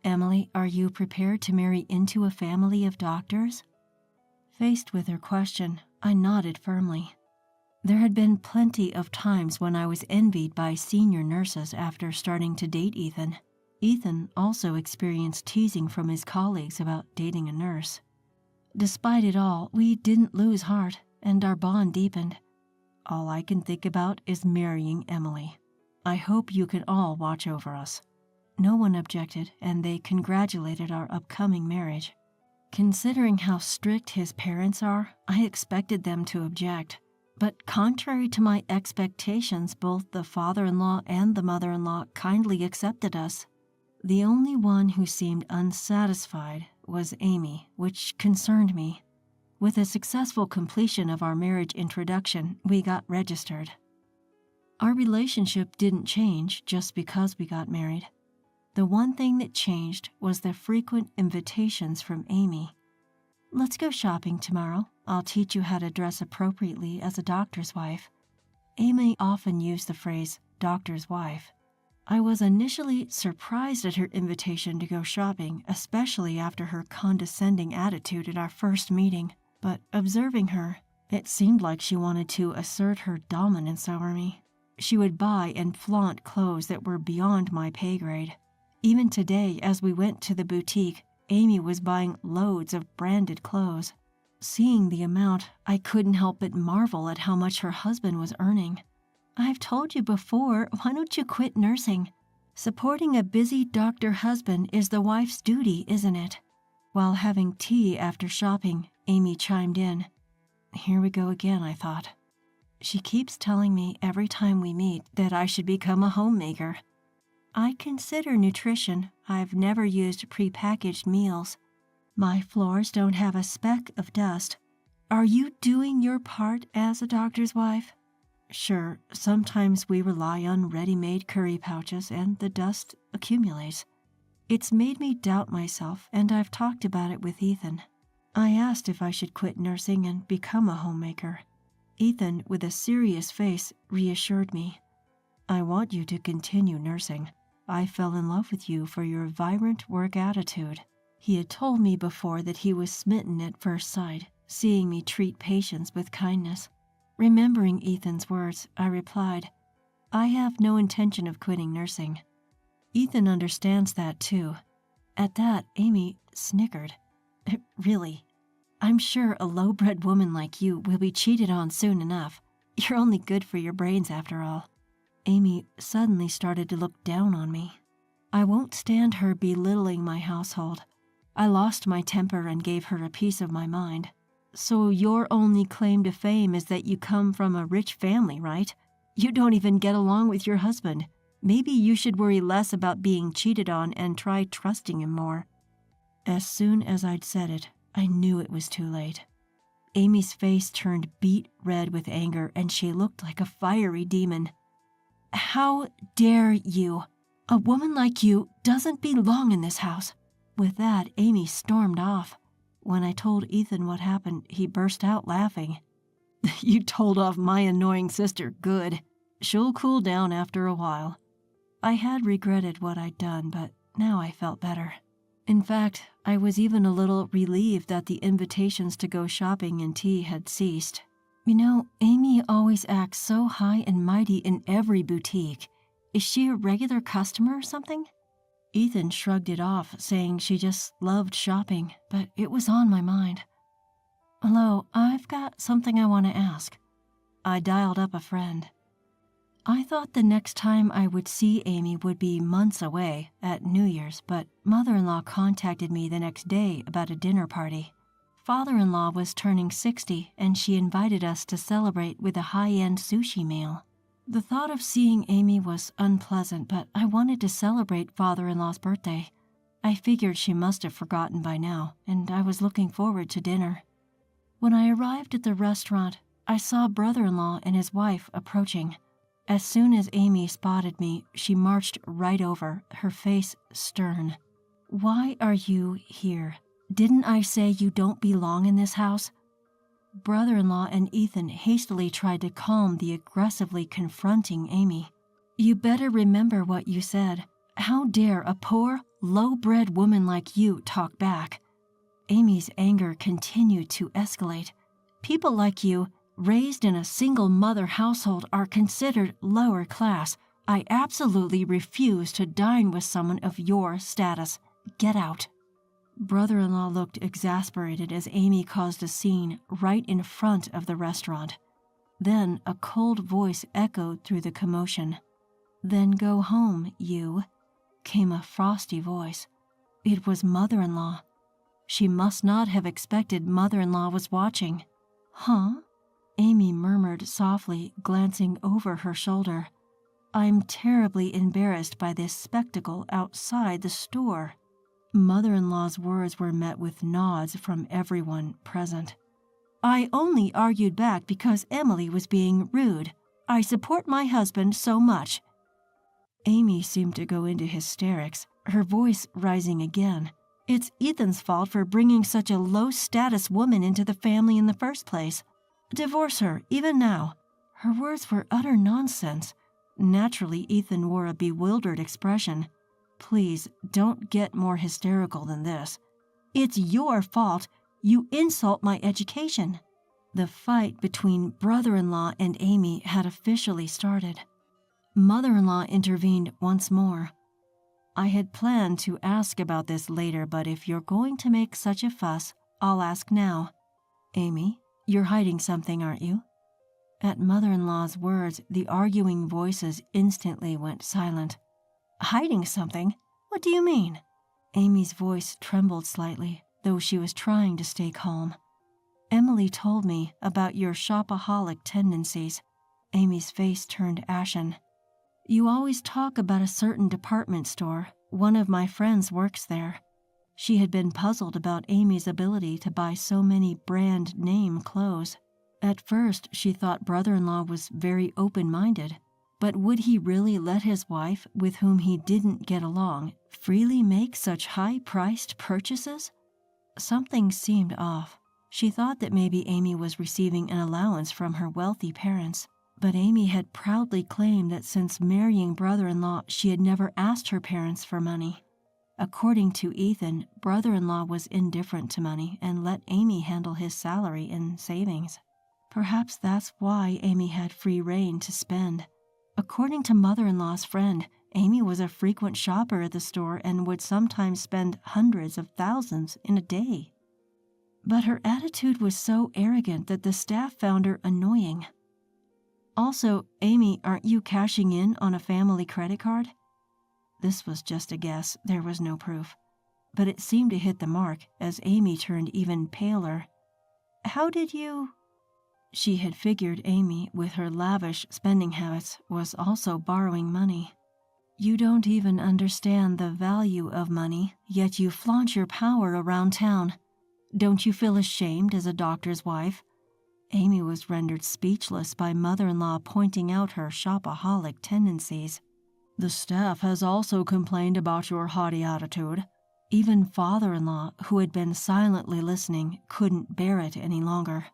Emily, are you prepared to marry into a family of doctors?" Faced with her question, I nodded firmly. There had been plenty of times when I was envied by senior nurses after starting to date Ethan. Ethan also experienced teasing from his colleagues about dating a nurse. Despite it all, we didn't lose heart, and our bond deepened. All I can think about is marrying Emily. I hope you can all watch over us. No one objected, and they congratulated our upcoming marriage. Considering how strict his parents are, I expected them to object. But contrary to my expectations, both the father-in-law and the mother-in-law kindly accepted us. The only one who seemed unsatisfied was Amy, which concerned me. With a successful completion of our marriage introduction, we got registered. Our relationship didn't change just because we got married. The one thing that changed was the frequent invitations from Amy. "Let's go shopping tomorrow. I'll teach you how to dress appropriately as a doctor's wife." Amy often used the phrase, "doctor's wife." I was initially surprised at her invitation to go shopping, especially after her condescending attitude at our first meeting. But observing her, it seemed like she wanted to assert her dominance over me. She would buy and flaunt clothes that were beyond my pay grade. Even today, as we went to the boutique, Amy was buying loads of branded clothes. Seeing the amount, I couldn't help but marvel at how much her husband was earning. "I've told you before, why don't you quit nursing? Supporting a busy doctor husband is the wife's duty, isn't it?" While having tea after shopping, Amy chimed in. Here we go again, I thought. She keeps telling me every time we meet that I should become a homemaker. I consider nutrition. I've never used prepackaged meals. My floors don't have a speck of dust. Are you doing your part as a doctor's wife? Sure, sometimes we rely on ready-made curry pouches and the dust accumulates. It's made me doubt myself, and I've talked about it with Ethan. I asked if I should quit nursing and become a homemaker. Ethan, with a serious face, reassured me. "I want you to continue nursing. I fell in love with you for your vibrant work attitude." He had told me before that he was smitten at first sight, seeing me treat patients with kindness. Remembering Ethan's words, I replied, "I have no intention of quitting nursing." Ethan understands that too. At that, Amy snickered. "Really? I'm sure a low-bred woman like you will be cheated on soon enough. You're only good for your brains after all." Amy suddenly started to look down on me. I won't stand her belittling my household. I lost my temper and gave her a piece of my mind. "So your only claim to fame is that you come from a rich family, right? You don't even get along with your husband. Maybe you should worry less about being cheated on and try trusting him more." As soon as I'd said it, I knew it was too late. Amy's face turned beet red with anger, and she looked like a fiery demon. "How dare you? A woman like you doesn't belong in this house." With that, Amy stormed off. When I told Ethan what happened, he burst out laughing. "You told off my annoying sister, good. She'll cool down after a while." I had regretted what I'd done, but now I felt better. In fact, I was even a little relieved that the invitations to go shopping and tea had ceased. You know, Amy always acts so high and mighty in every boutique. Is she a regular customer or something? Ethan shrugged it off, saying she just loved shopping, but it was on my mind. "Hello, I've got something I want to ask." I dialed up a friend. I thought the next time I would see Amy would be months away, at New Year's, but mother-in-law contacted me the next day about a dinner party. father-in-law was turning 60 and she invited us to celebrate with a high-end sushi meal. The thought of seeing Amy was unpleasant, but I wanted to celebrate father-in-law's birthday. I figured she must have forgotten by now, and I was looking forward to dinner. When I arrived at the restaurant, I saw brother-in-law and his wife approaching. As soon as Amy spotted me, she marched right over, her face stern. "Why are you here? Didn't I say you don't belong in this house?" Brother-in-law and Ethan hastily tried to calm the aggressively confronting Amy. "You better remember what you said. How dare a poor, low-bred woman like you talk back?" Amy's anger continued to escalate. "People like you, raised in a single-mother household, are considered lower class. I absolutely refuse to dine with someone of your status. Get out." Brother-in-law looked exasperated as Amy caused a scene right in front of the restaurant. Then a cold voice echoed through the commotion. "Then go home, you," came a frosty voice. It was mother-in-law. She must not have expected mother-in-law was watching. "Huh?" Amy murmured softly, glancing over her shoulder. "I'm terribly embarrassed by this spectacle outside the store." Mother-in-law's words were met with nods from everyone present. "I only argued back because Emily was being rude. I support my husband so much." Amy seemed to go into hysterics, her voice rising again. "It's Ethan's fault for bringing such a low-status woman into the family in the first place. Divorce her, even now." Her words were utter nonsense. Naturally, Ethan wore a bewildered expression. "Please, don't get more hysterical than this." "It's your fault. You insult my education." The fight between brother-in-law and Amy had officially started. Mother-in-law intervened once more. "I had planned to ask about this later, but if you're going to make such a fuss, I'll ask now. Amy, you're hiding something, aren't you?" At mother-in-law's words, the arguing voices instantly went silent. "Hiding something? What do you mean?" Amy's voice trembled slightly, though she was trying to stay calm. "Emily told me about your shopaholic tendencies." Amy's face turned ashen. "You always talk about a certain department store. One of my friends works there." She had been puzzled about Amy's ability to buy so many brand-name clothes. At first, she thought brother-in-law was very open-minded. But would he really let his wife, with whom he didn't get along, freely make such high-priced purchases? Something seemed off. She thought that maybe Amy was receiving an allowance from her wealthy parents. But Amy had proudly claimed that since marrying brother-in-law, she had never asked her parents for money. According to Ethan, brother-in-law was indifferent to money and let Amy handle his salary and savings. Perhaps that's why Amy had free rein to spend. According to mother-in-law's friend, Amy was a frequent shopper at the store and would sometimes spend hundreds of thousands in a day. But her attitude was so arrogant that the staff found her annoying. "Also, Amy, aren't you cashing in on a family credit card?" This was just a guess, there was no proof. But it seemed to hit the mark, as Amy turned even paler. "How did you—" She had figured Amy, with her lavish spending habits, was also borrowing money. "You don't even understand the value of money, yet you flaunt your power around town. Don't you feel ashamed as a doctor's wife?" Amy was rendered speechless by mother-in-law pointing out her shopaholic tendencies. "The staff has also complained about your haughty attitude." Even father-in-law, who had been silently listening, couldn't bear it any longer.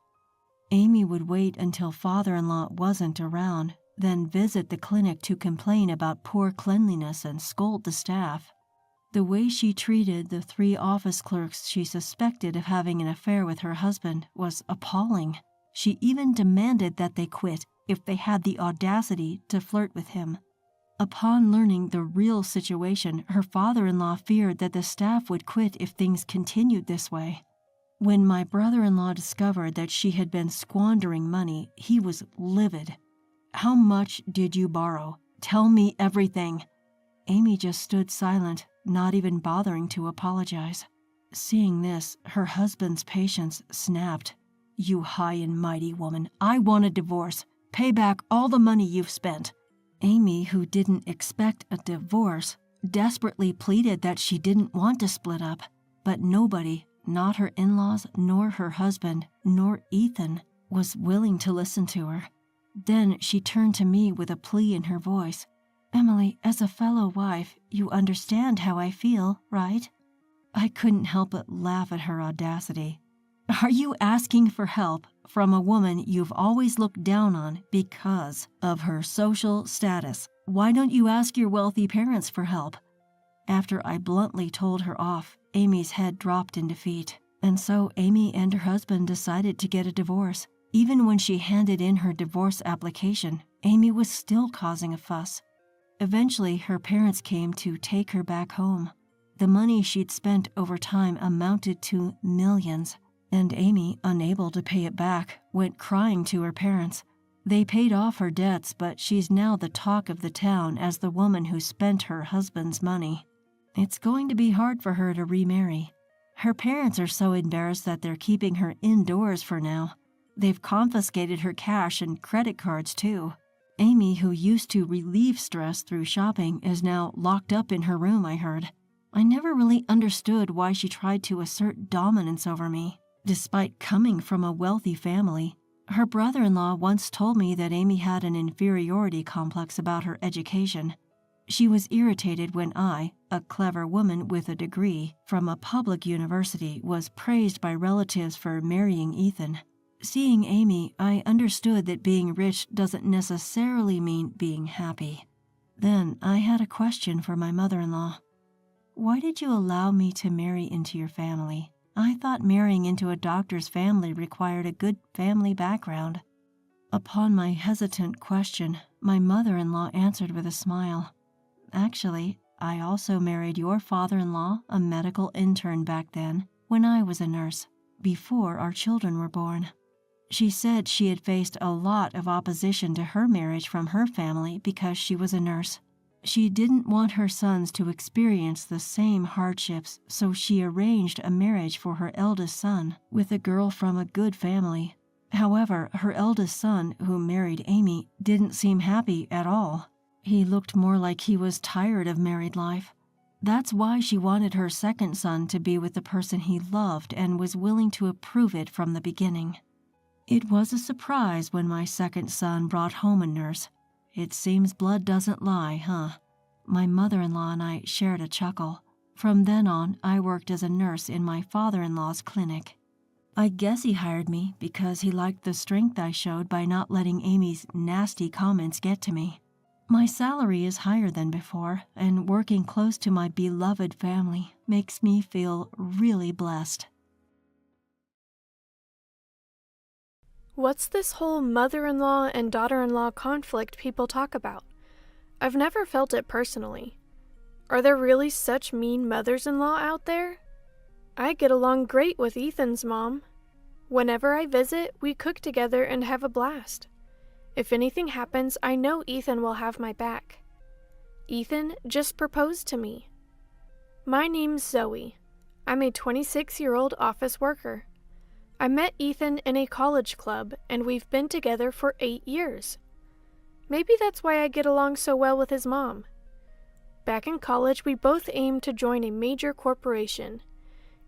Amy would wait until father-in-law wasn't around, then visit the clinic to complain about poor cleanliness and scold the staff. The way she treated the 3 office clerks she suspected of having an affair with her husband was appalling. She even demanded that they quit if they had the audacity to flirt with him. Upon learning the real situation, her father-in-law feared that the staff would quit if things continued this way. When my brother-in-law discovered that she had been squandering money, he was livid. "How much did you borrow? Tell me everything." Amy just stood silent, not even bothering to apologize. Seeing this, her husband's patience snapped. "You high and mighty woman, I want a divorce. Pay back all the money you've spent." Amy, who didn't expect a divorce, desperately pleaded that she didn't want to split up. But nobody, not her in-laws, nor her husband, nor Ethan, was willing to listen to her. Then she turned to me with a plea in her voice. "Emily, as a fellow wife, you understand how I feel, right?" I couldn't help but laugh at her audacity. "Are you asking for help from a woman you've always looked down on because of her social status? Why don't you ask your wealthy parents for help?" After I bluntly told her off, Amy's head dropped in defeat. And so Amy and her husband decided to get a divorce. Even when she handed in her divorce application, Amy was still causing a fuss. Eventually, her parents came to take her back home. The money she'd spent over time amounted to millions, and Amy, unable to pay it back, went crying to her parents. They paid off her debts, but she's now the talk of the town as the woman who spent her husband's money. It's going to be hard for her to remarry. Her parents are so embarrassed that they're keeping her indoors for now. They've confiscated her cash and credit cards, too. Amy, who used to relieve stress through shopping, is now locked up in her room, I heard. I never really understood why she tried to assert dominance over me, despite coming from a wealthy family. Her brother-in-law once told me that Amy had an inferiority complex about her education. She was irritated when I, a clever woman with a degree from a public university, was praised by relatives for marrying Ethan. Seeing Amy, I understood that being rich doesn't necessarily mean being happy. Then I had a question for my mother-in-law. "Why did you allow me to marry into your family? I thought marrying into a doctor's family required a good family background." Upon my hesitant question, my mother-in-law answered with a smile. "Actually, I also married your father-in-law, a medical intern back then, when I was a nurse, before our children were born." She said she had faced a lot of opposition to her marriage from her family because she was a nurse. She didn't want her sons to experience the same hardships, so she arranged a marriage for her eldest son with a girl from a good family. However, her eldest son, who married Amy, didn't seem happy at all. He looked more like he was tired of married life. That's why she wanted her second son to be with the person he loved and was willing to approve it from the beginning. It was a surprise when my second son brought home a nurse. It seems blood doesn't lie, huh? My mother-in-law and I shared a chuckle. From then on, I worked as a nurse in my father-in-law's clinic. I guess he hired me because he liked the strength I showed by not letting Amy's nasty comments get to me. My salary is higher than before, and working close to my beloved family makes me feel really blessed. What's this whole mother-in-law and daughter-in-law conflict people talk about? I've never felt it personally. Are there really such mean mothers-in-law out there? I get along great with Ethan's mom. Whenever I visit, we cook together and have a blast. If anything happens, I know Ethan will have my back. Ethan just proposed to me. My name's Zoe. I'm a 26-year-old office worker. I met Ethan in a college club, and we've been together for 8 years. Maybe that's why I get along so well with his mom. Back in college, we both aimed to join a major corporation.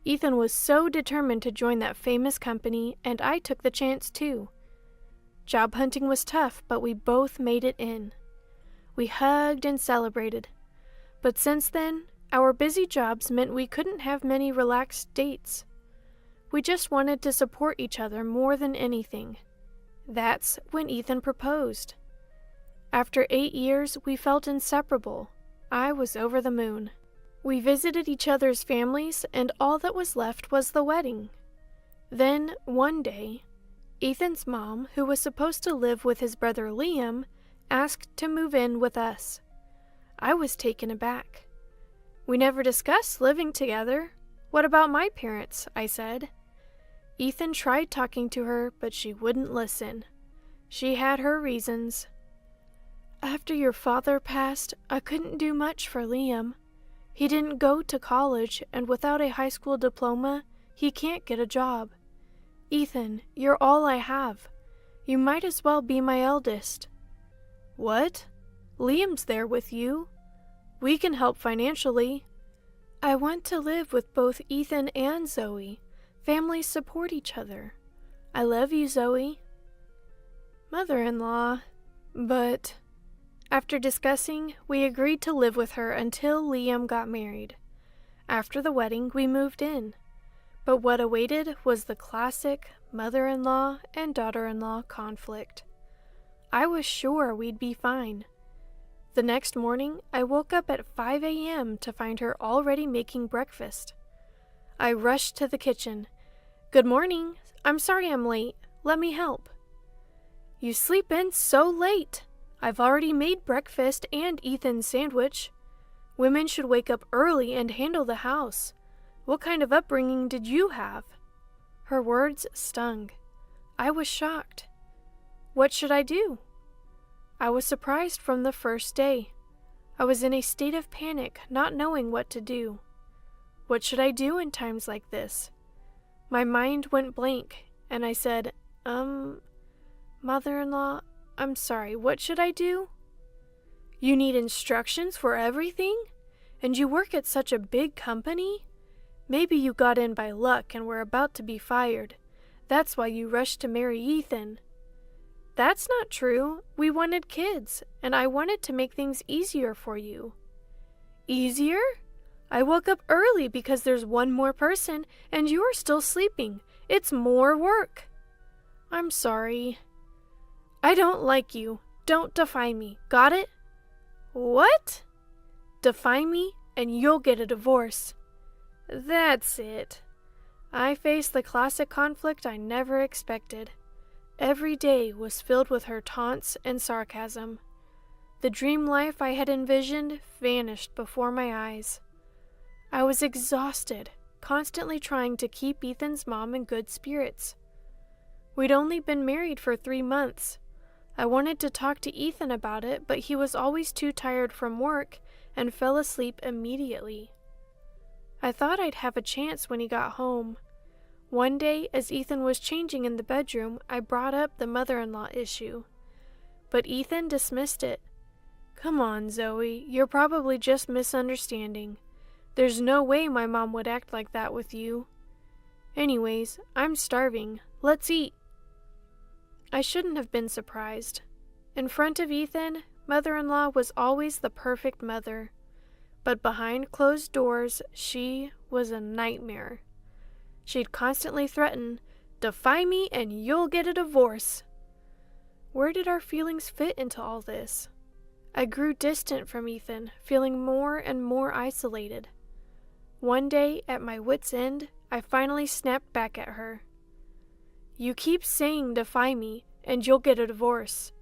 Ethan was so determined to join that famous company, and I took the chance too. Job hunting was tough, but we both made it in. We hugged and celebrated. But since then, our busy jobs meant we couldn't have many relaxed dates. We just wanted to support each other more than anything. That's when Ethan proposed. After 8 years, we felt inseparable. I was over the moon. We visited each other's families, and all that was left was the wedding. Then, one day, Ethan's mom, who was supposed to live with his brother Liam, asked to move in with us. I was taken aback. "We never discussed living together. What about my parents?" I said. Ethan tried talking to her, but she wouldn't listen. She had her reasons. "After your father passed, I couldn't do much for Liam. He didn't go to college, and without a high school diploma, he can't get a job. Ethan, you're all I have. You might as well be my eldest. What? Liam's there with you. We can help financially. I want to live with both Ethan and Zoe. Families support each other. I love you, Zoe. Mother-in-law, but... After discussing, we agreed to live with her until Liam got married. After the wedding, we moved in. But what awaited was the classic mother-in-law and daughter-in-law conflict. I was sure we'd be fine. The next morning, I woke up at 5 a.m. to find her already making breakfast. I rushed to the kitchen. Good morning. I'm sorry I'm late. Let me help. You sleep in so late. I've already made breakfast and Ethan's sandwich. Women should wake up early and handle the house. What kind of upbringing did you have? Her words stung. I was shocked. What should I do? I was surprised from the first day. I was in a state of panic, not knowing what to do. What should I do in times like this? My mind went blank, and I said, Mother-in-law, I'm sorry, what should I do? You need instructions for everything? And you work at such a big company? Maybe you got in by luck and were about to be fired. That's why you rushed to marry Ethan. That's not true. We wanted kids, and I wanted to make things easier for you. Easier? I woke up early because there's one more person, and you're still sleeping. It's more work. I'm sorry. I don't like you. Don't defy me. Got it? What? Defy me, and you'll get a divorce. That's it. I faced the classic conflict I never expected. Every day was filled with her taunts and sarcasm. The dream life I had envisioned vanished before my eyes. I was exhausted, constantly trying to keep Ethan's mom in good spirits. We'd only been married for 3 months. I wanted to talk to Ethan about it, but he was always too tired from work and fell asleep immediately. I thought I'd have a chance when he got home. One day, as Ethan was changing in the bedroom, I brought up the mother-in-law issue. But Ethan dismissed it. Come on, Zoe, you're probably just misunderstanding. There's no way my mom would act like that with you. Anyways, I'm starving. Let's eat. I shouldn't have been surprised. In front of Ethan, mother-in-law was always the perfect mother. But behind closed doors, she was a nightmare. She'd constantly threaten, defy me and you'll get a divorce. Where did our feelings fit into all this? I grew distant from Ethan, feeling more and more isolated. One day, at my wit's end, I finally snapped back at her. You keep saying defy me, and you'll get a divorce.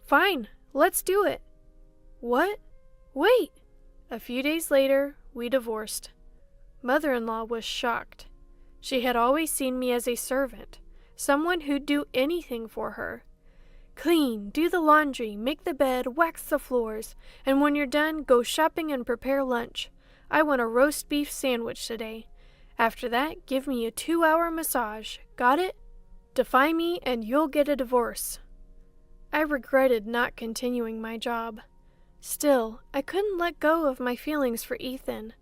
Fine, let's do it. What? Wait! A few days later, we divorced. Mother-in-law was shocked. She had always seen me as a servant, someone who'd do anything for her. Clean, do the laundry, make the bed, wax the floors, and when you're done, go shopping and prepare lunch. I want a roast beef sandwich today. After that, give me a 2-hour massage. Got it? Defy me and you'll get a divorce. I regretted not continuing my job. Still, I couldn't let go of my feelings for Ethan.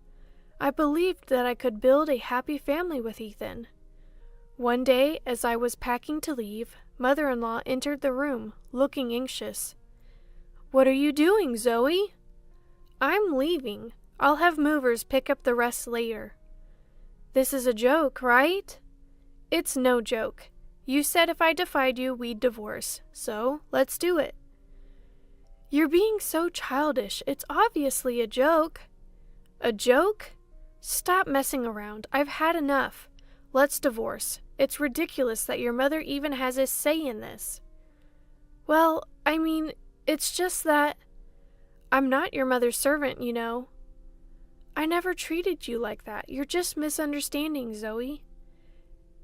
I believed that I could build a happy family with Ethan. One day, as I was packing to leave, Mother-in-law entered the room, looking anxious. What are you doing, Zoe? I'm leaving. I'll have movers pick up the rest later. This is a joke, right? It's no joke. You said if I defied you, we'd divorce, so let's do it. You're being so childish. It's obviously a joke. A joke? Stop messing around. I've had enough. Let's divorce. It's ridiculous that your mother even has a say in this. Well, I mean, it's just that I'm not your mother's servant, you know. I never treated you like that. You're just misunderstanding, Zoe.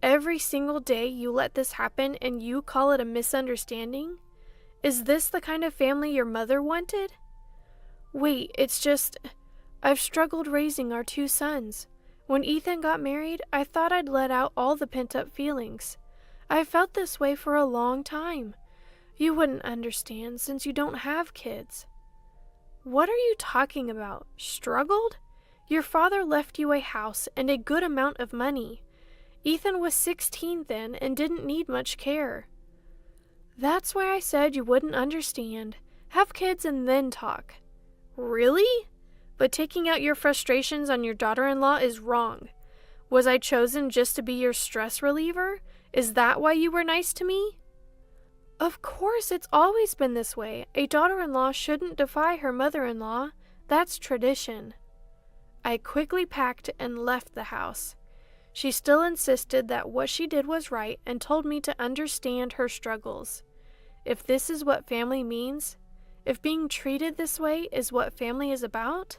Every single day you let this happen and you call it a misunderstanding? Is this the kind of family your mother wanted? Wait, it's just... I've struggled raising our 2 sons. When Ethan got married, I thought I'd let out all the pent-up feelings. I've felt this way for a long time. You wouldn't understand since you don't have kids. What are you talking about? Struggled? Your father left you a house and a good amount of money. Ethan was 16 then and didn't need much care. That's why I said you wouldn't understand. Have kids and then talk. Really? But taking out your frustrations on your daughter-in-law is wrong. Was I chosen just to be your stress reliever? Is that why you were nice to me? Of course, it's always been this way. A daughter-in-law shouldn't defy her mother-in-law. That's tradition. I quickly packed and left the house. She still insisted that what she did was right and told me to understand her struggles. If this is what family means, if being treated this way is what family is about,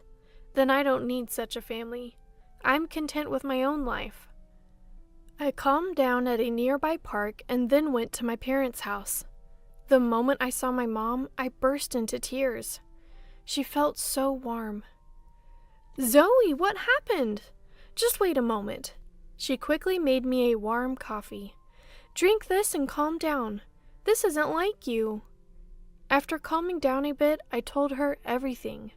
then I don't need such a family. I'm content with my own life. I calmed down at a nearby park and then went to my parents' house. The moment I saw my mom, I burst into tears. She felt so warm. Zoe, what happened? Just wait a moment. She quickly made me a warm coffee. Drink this and calm down. This isn't like you. After calming down a bit, I told her everything.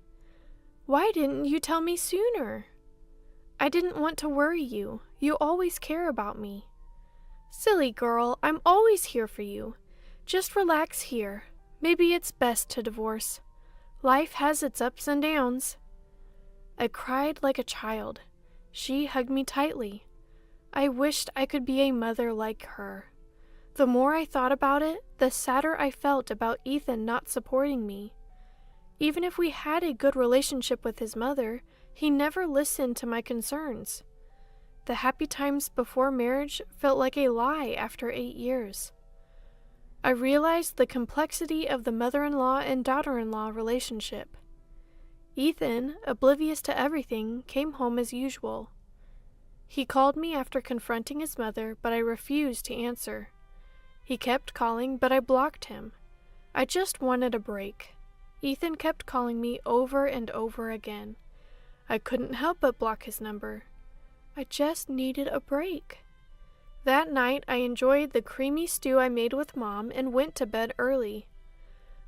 Why didn't you tell me sooner? I didn't want to worry you. You always care about me. Silly girl, I'm always here for you. Just relax here. Maybe it's best to divorce. Life has its ups and downs. I cried like a child. She hugged me tightly. I wished I could be a mother like her. The more I thought about it, the sadder I felt about Ethan not supporting me. Even if we had a good relationship with his mother, he never listened to my concerns. The happy times before marriage felt like a lie after 8 years. I realized the complexity of the mother-in-law and daughter-in-law relationship. Ethan, oblivious to everything, came home as usual. He called me after confronting his mother, but I refused to answer. He kept calling, but I blocked him. I just wanted a break. Ethan kept calling me over and over again. I couldn't help but block his number. I just needed a break. That night, I enjoyed the creamy stew I made with Mom and went to bed early.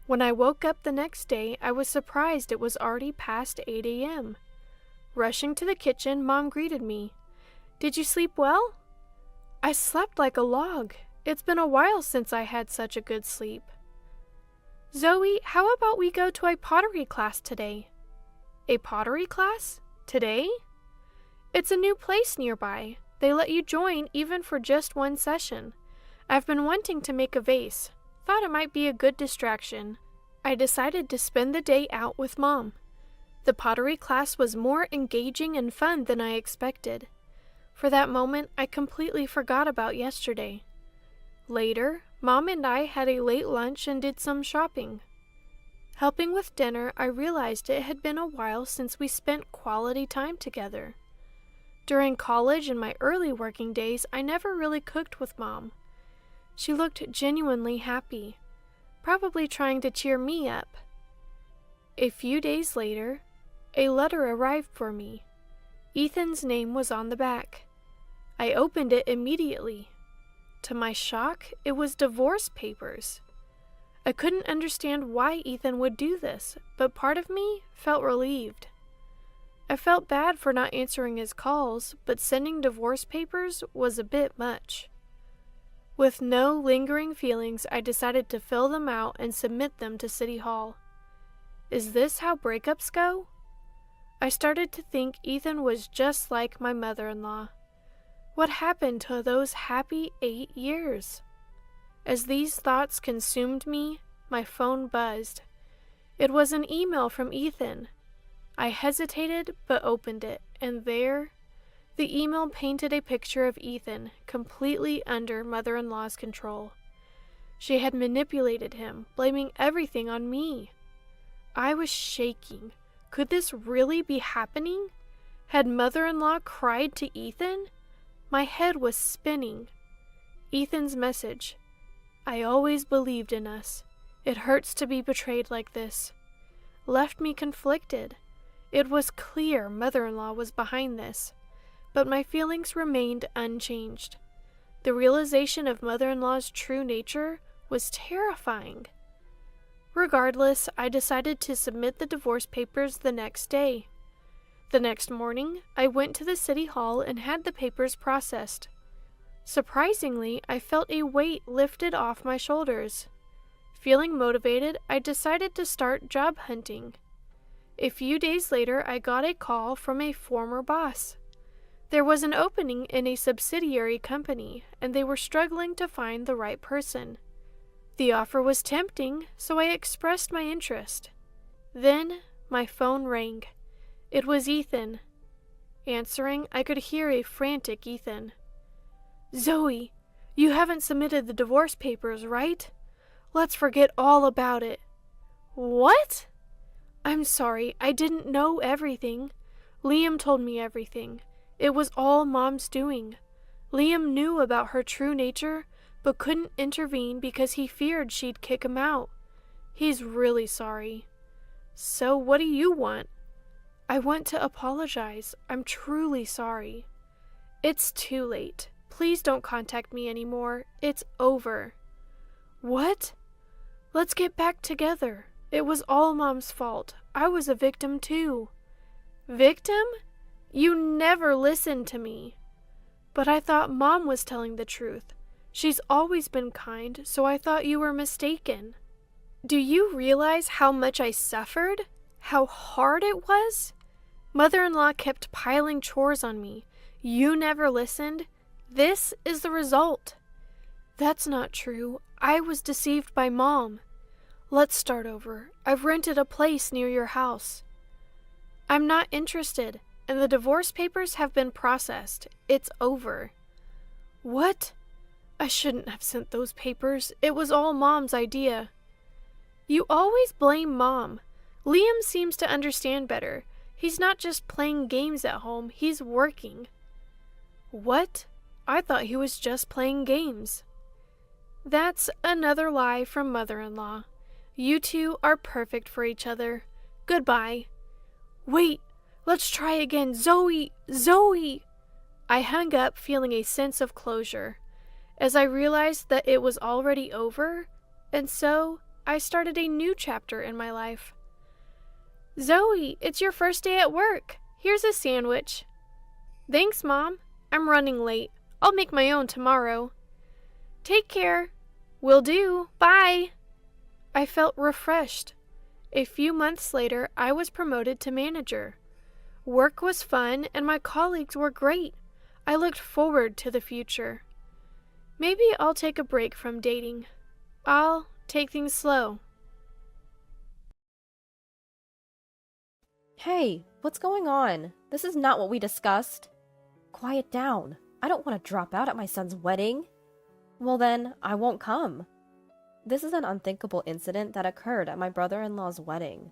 When I woke up the next day, I was surprised it was already past 8 a.m. Rushing to the kitchen, Mom greeted me. Did you sleep well? I slept like a log. It's been a while since I had such a good sleep. Zoe, how about we go to a pottery class today? A pottery class? Today? It's a new place nearby. They let you join even for just 1 session. I've been wanting to make a vase. Thought it might be a good distraction. I decided to spend the day out with Mom. The pottery class was more engaging and fun than I expected. For that moment, I completely forgot about yesterday. Later, Mom and I had a late lunch and did some shopping. Helping with dinner, I realized it had been a while since we spent quality time together. During college and my early working days, I never really cooked with Mom. She looked genuinely happy, probably trying to cheer me up. A few days later, a letter arrived for me. Ethan's name was on the back. I opened it immediately. To my shock, it was divorce papers. I couldn't understand why Ethan would do this, but part of me felt relieved. I felt bad for not answering his calls, but sending divorce papers was a bit much. With no lingering feelings, I decided to fill them out and submit them to City Hall. Is this how breakups go? I started to think Ethan was just like my mother-in-law. What happened to those happy 8 years? As these thoughts consumed me, my phone buzzed. It was an email from Ethan. I hesitated but opened it, and there, the email painted a picture of Ethan completely under mother-in-law's control. She had manipulated him, blaming everything on me. I was shaking. Could this really be happening? Had mother-in-law cried to Ethan? My head was spinning. Ethan's message. I always believed in us. It hurts to be betrayed like this. Left me conflicted. It was clear mother-in-law was behind this, but my feelings remained unchanged. The realization of mother-in-law's true nature was terrifying. Regardless, I decided to submit the divorce papers the next day. The next morning, I went to the city hall and had the papers processed. Surprisingly, I felt a weight lifted off my shoulders. Feeling motivated, I decided to start job hunting. A few days later, I got a call from a former boss. There was an opening in a subsidiary company, and they were struggling to find the right person. The offer was tempting, so I expressed my interest. Then, my phone rang. It was Ethan. Answering, I could hear a frantic Ethan. "Zoe, you haven't submitted the divorce papers, right? Let's forget all about it." "What?" "I'm sorry, I didn't know everything. Liam told me everything. It was all Mom's doing. Liam knew about her true nature, but couldn't intervene because he feared she'd kick him out. He's really sorry." "So what do you want?" "I want to apologize. I'm truly sorry." "It's too late. Please don't contact me anymore. It's over." "What?" "Let's get back together. It was all Mom's fault. I was a victim too." "Victim? You never listened to me." "But I thought Mom was telling the truth. She's always been kind, so I thought you were mistaken." "Do you realize how much I suffered? How hard it was? Mother-in-law kept piling chores on me. You never listened. This is the result." "That's not true. I was deceived by Mom. Let's start over. I've rented a place near your house." "I'm not interested, and the divorce papers have been processed. It's over." "What? I shouldn't have sent those papers. It was all Mom's idea." "You always blame Mom. Liam seems to understand better. He's not just playing games at home, he's working." "What? I thought he was just playing games." "That's another lie from mother-in-law. You two are perfect for each other. Goodbye." "Wait, let's try again. Zoe! Zoe!" I hung up feeling a sense of closure, as I realized that it was already over, and so I started a new chapter in my life. "Zoe, it's your first day at work. Here's a sandwich." "Thanks, Mom. I'm running late. I'll make my own tomorrow." "Take care." "Will do. Bye." I felt refreshed. A few months later, I was promoted to manager. Work was fun and my colleagues were great. I looked forward to the future. Maybe I'll take a break from dating. I'll take things slow. Hey, what's going on? This is not what we discussed. Quiet down. I don't want to drop out at my son's wedding. Well then, I won't come. This is an unthinkable incident that occurred at my brother-in-law's wedding.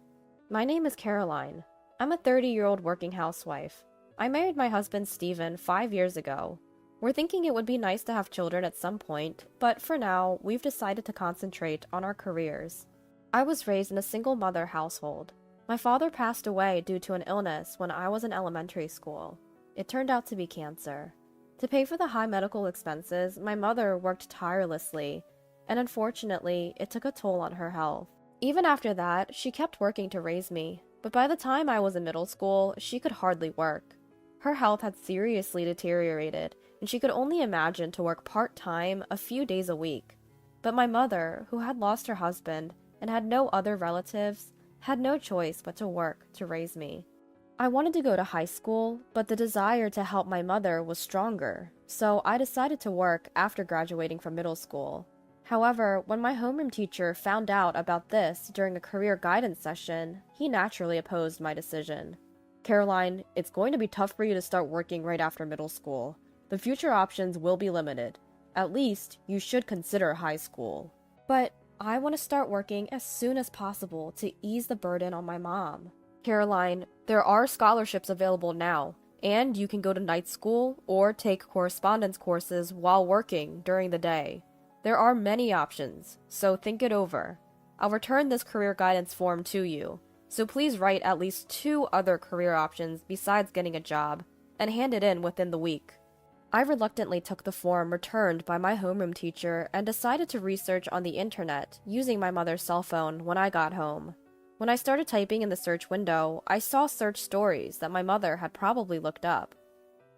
My name is Caroline. I'm a 30-year-old working housewife. I married my husband Steven 5 years ago. We're thinking it would be nice to have children at some point, but for now, we've decided to concentrate on our careers. I was raised in a single-mother household. My father passed away due to an illness when I was in elementary school. It turned out to be cancer. To pay for the high medical expenses, my mother worked tirelessly, and unfortunately, it took a toll on her health. Even after that, she kept working to raise me, but by the time I was in middle school, she could hardly work. Her health had seriously deteriorated, and she could only imagine to work part-time a few days a week. But my mother, who had lost her husband and had no other relatives, had no choice but to work to raise me. I wanted to go to high school, but the desire to help my mother was stronger, so I decided to work after graduating from middle school. However, when my homeroom teacher found out about this during a career guidance session, he naturally opposed my decision. "Caroline, it's going to be tough for you to start working right after middle school. The future options will be limited. At least, you should consider high school." "But I want to start working as soon as possible to ease the burden on my mom." "Caroline, there are scholarships available now, and you can go to night school or take correspondence courses while working during the day. There are many options, so think it over. I'll return this career guidance form to you. so please write at least 2 other career options besides getting a job, and hand it in within the week. I reluctantly took the form returned by my homeroom teacher and decided to research on the internet using my mother's cell phone when I got home. When I started typing in the search window, I saw search stories that my mother had probably looked up.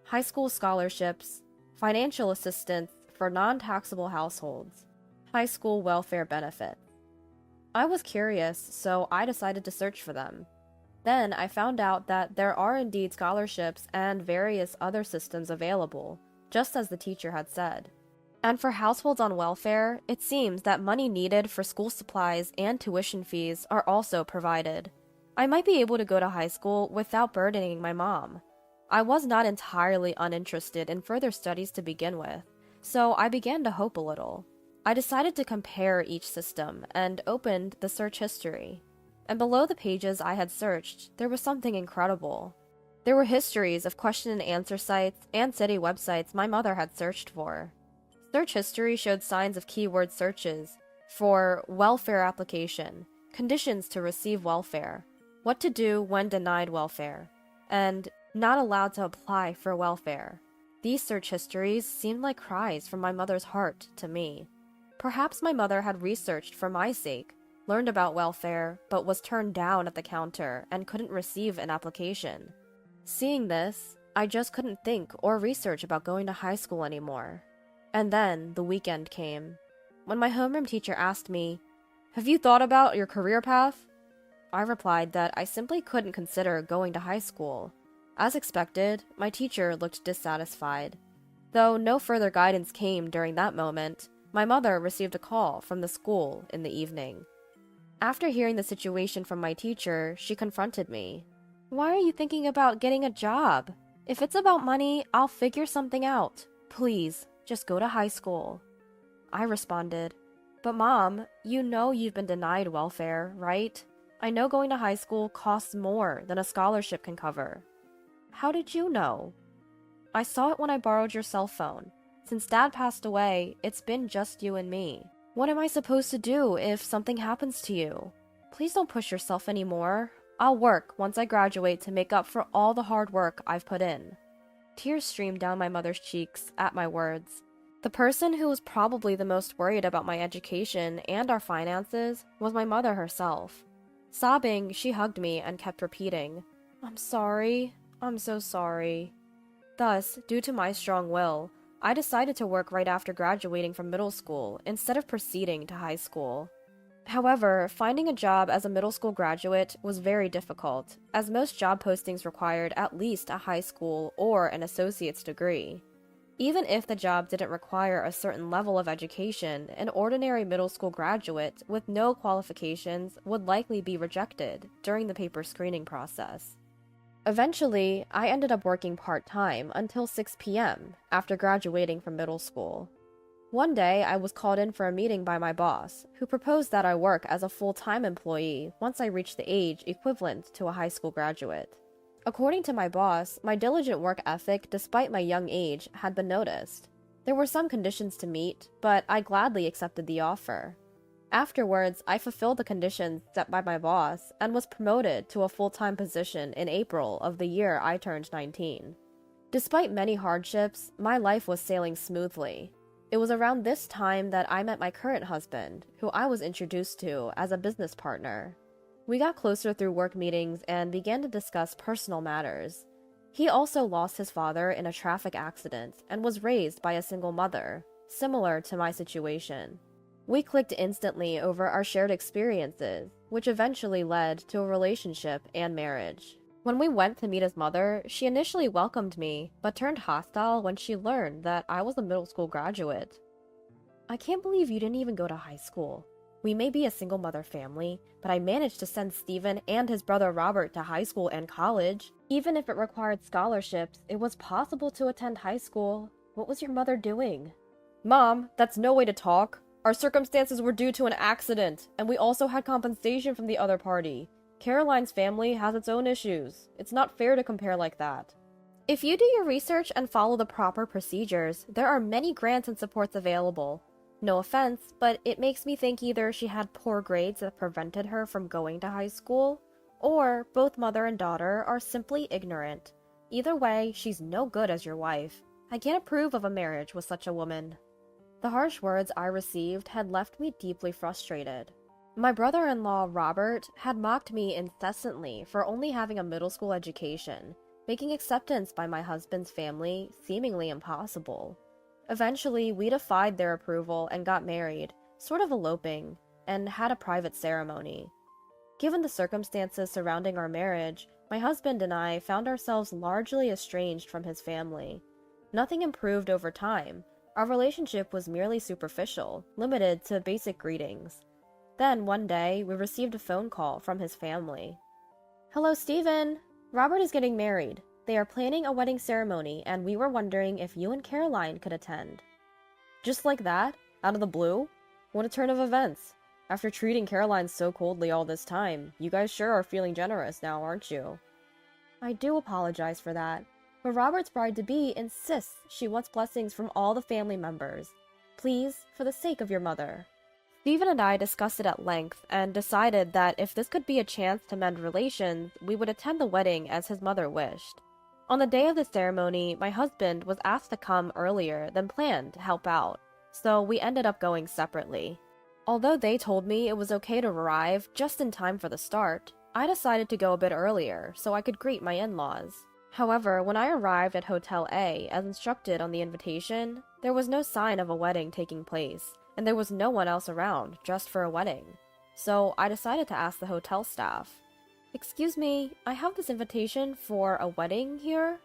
High school scholarships, financial assistance for non-taxable households, high school welfare benefits. I was curious, so I decided to search for them. Then I found out that there are indeed scholarships and various other systems available, just as the teacher had said. And for households on welfare, it seems that money needed for school supplies and tuition fees are also provided. I might be able to go to high school without burdening my mom. I was not entirely uninterested in further studies to begin with, so I began to hope a little. I decided to compare each system and opened the search history. And below the pages I had searched, there was something incredible. There were histories of question and answer sites and city websites my mother had searched for. Search history showed signs of keyword searches for welfare application, conditions to receive welfare, what to do when denied welfare, and not allowed to apply for welfare. These search histories seemed like cries from my mother's heart to me. Perhaps my mother had researched for my sake, learned about welfare, but was turned down at the counter and couldn't receive an application. Seeing this, I just couldn't think or research about going to high school anymore. And then the weekend came. When my homeroom teacher asked me, "Have you thought about your career path?" I replied that I simply couldn't consider going to high school. As expected, my teacher looked dissatisfied. Though no further guidance came during that moment, my mother received a call from the school in the evening. After hearing the situation from my teacher, she confronted me. "Why are you thinking about getting a job? If it's about money, I'll figure something out. Please, just go to high school." I responded, "But Mom, you know you've been denied welfare, right? I know going to high school costs more than a scholarship can cover." "How did you know?" "I saw it when I borrowed your cell phone. Since Dad passed away, it's been just you and me. What am I supposed to do if something happens to you? Please don't push yourself anymore. I'll work once I graduate to make up for all the hard work I've put in." Tears streamed down my mother's cheeks at my words. The person who was probably the most worried about my education and our finances was my mother herself. Sobbing, she hugged me and kept repeating, "I'm sorry. I'm so sorry." Thus, due to my strong will, I decided to work right after graduating from middle school instead of proceeding to high school. However, finding a job as a middle school graduate was very difficult, as most job postings required at least a high school or an associate's degree. Even if the job didn't require a certain level of education, an ordinary middle school graduate with no qualifications would likely be rejected during the paper screening process. Eventually, I ended up working part-time until 6 p.m. after graduating from middle school. One day, I was called in for a meeting by my boss, who proposed that I work as a full-time employee once I reached the age equivalent to a high school graduate. According to my boss, my diligent work ethic despite my young age had been noticed. There were some conditions to meet, but I gladly accepted the offer. Afterwards, I fulfilled the conditions set by my boss and was promoted to a full-time position in April of the year I turned 19. Despite many hardships, my life was sailing smoothly. It was around this time that I met my current husband, who I was introduced to as a business partner. We got closer through work meetings and began to discuss personal matters. He also lost his father in a traffic accident and was raised by a single mother, similar to my situation. We clicked instantly over our shared experiences, which eventually led to a relationship and marriage. When we went to meet his mother, she initially welcomed me, but turned hostile when she learned that I was a middle school graduate. "I can't believe you didn't even go to high school. We may be a single mother family, but I managed to send Steven and his brother Robert to high school and college. Even if it required scholarships, it was possible to attend high school. What was your mother doing?" "Mom, that's no way to talk. Our circumstances were due to an accident, and we also had compensation from the other party. Caroline's family has its own issues. It's not fair to compare like that." If you do your research and follow the proper procedures, there are many grants and supports available. No offense, but it makes me think either she had poor grades that prevented her from going to high school, Or both mother and daughter are simply ignorant. Either way, she's no good as your wife. I can't approve of a marriage with such a woman. The harsh words I received had left me deeply frustrated. My brother-in-law, Robert, had mocked me incessantly for only having a middle school education, making acceptance by my husband's family seemingly impossible. Eventually, we defied their approval and got married, sort of eloping, and had a private ceremony. Given the circumstances surrounding our marriage, my husband and I found ourselves largely estranged from his family. Nothing improved over time. Our relationship was merely superficial, limited to basic greetings. Then, one day, we received a phone call from his family. "Hello, Stephen. Robert is getting married. They are planning a wedding ceremony, and we were wondering if you and Caroline could attend." Just like that? Out of the blue? What a turn of events. After treating Caroline so coldly all this time, you guys sure are feeling generous now, aren't you? I do apologize for that, but Robert's bride-to-be insists she wants blessings from all the family members. Please, for the sake of your mother. Stephen and I discussed it at length and decided that if this could be a chance to mend relations, we would attend the wedding as his mother wished. On the day of the ceremony, my husband was asked to come earlier than planned to help out, so we ended up going separately. Although they told me it was okay to arrive just in time for the start, I decided to go a bit earlier so I could greet my in-laws. However, when I arrived at Hotel A as instructed on the invitation, there was no sign of a wedding taking place, and there was no one else around just for a wedding. So I decided to ask the hotel staff, "Excuse me, I have this invitation for a wedding here?"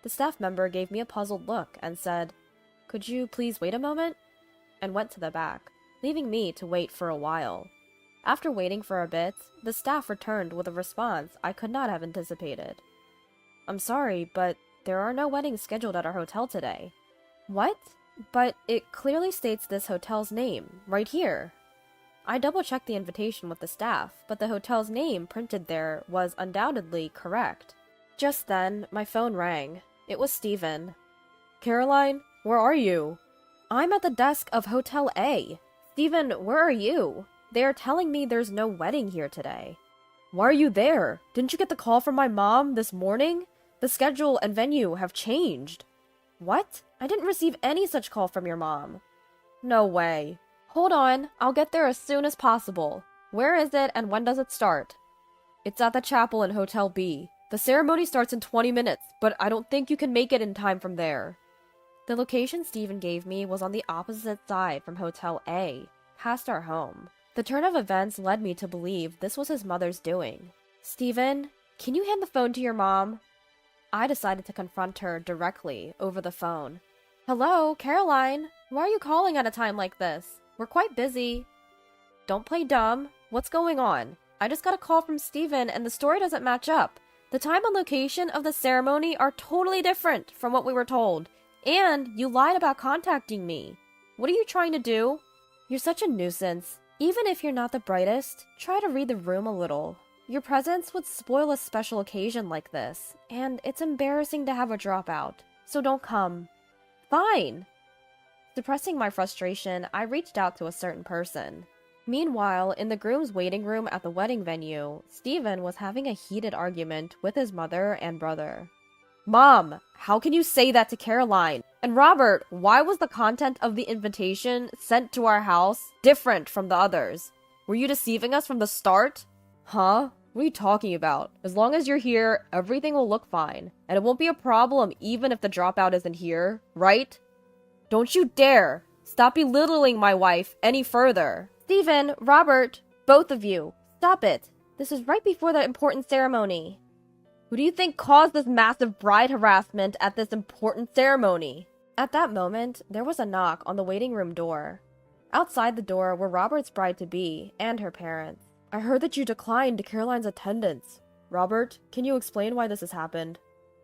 The staff member gave me a puzzled look and said, "Could you please wait a moment?" and went to the back, leaving me to wait for a while. After waiting for a bit, the staff returned with a response I could not have anticipated. "I'm sorry, but there are no weddings scheduled at our hotel today." What? But it clearly states this hotel's name, right here. I double-checked the invitation with the staff, but the hotel's name printed there was undoubtedly correct. Just then, my phone rang. It was Stephen. "Caroline, where are you?" "I'm at the desk of Hotel A. Stephen, where are you? They are telling me there's no wedding here today." "Why are you there? Didn't you get the call from my mom this morning? The schedule and venue have changed." "What? I didn't receive any such call from your mom." "No way." "Hold on, I'll get there as soon as possible. Where is it and when does it start?" "It's at the chapel in Hotel B. The ceremony starts in 20 minutes, but I don't think you can make it in time from there." The location Stephen gave me was on the opposite side from Hotel A, past our home. The turn of events led me to believe this was his mother's doing. "Stephen, can you hand the phone to your mom?" I decided to confront her directly over the phone. "Hello, Caroline. Why are you calling at a time like this? We're quite busy." "Don't play dumb. What's going on? I just got a call from Stephen and the story doesn't match up. The time and location of the ceremony are totally different from what we were told. And you lied about contacting me. What are you trying to do?" "You're such a nuisance. Even if you're not the brightest, try to read the room a little. Your presence would spoil a special occasion like this, and it's embarrassing to have a dropout, so don't come." "Fine." Suppressing my frustration, I reached out to a certain person. Meanwhile, in the groom's waiting room at the wedding venue, Stephen was having a heated argument with his mother and brother. "Mom, how can you say that to Caroline? And Robert, why was the content of the invitation sent to our house different from the others? Were you deceiving us from the start?" "Huh? What are you talking about? As long as you're here, everything will look fine. And it won't be a problem even if the dropout isn't here, right? Don't you dare stop belittling my wife any further. Stephen, Robert, both of you, stop it. This is right before that important ceremony. Who do you think caused this massive bride harassment at this important ceremony?" At that moment, there was a knock on the waiting room door. Outside the door were Robert's bride-to-be and her parents. "I heard that you declined Caroline's attendance. Robert, can you explain why this has happened?"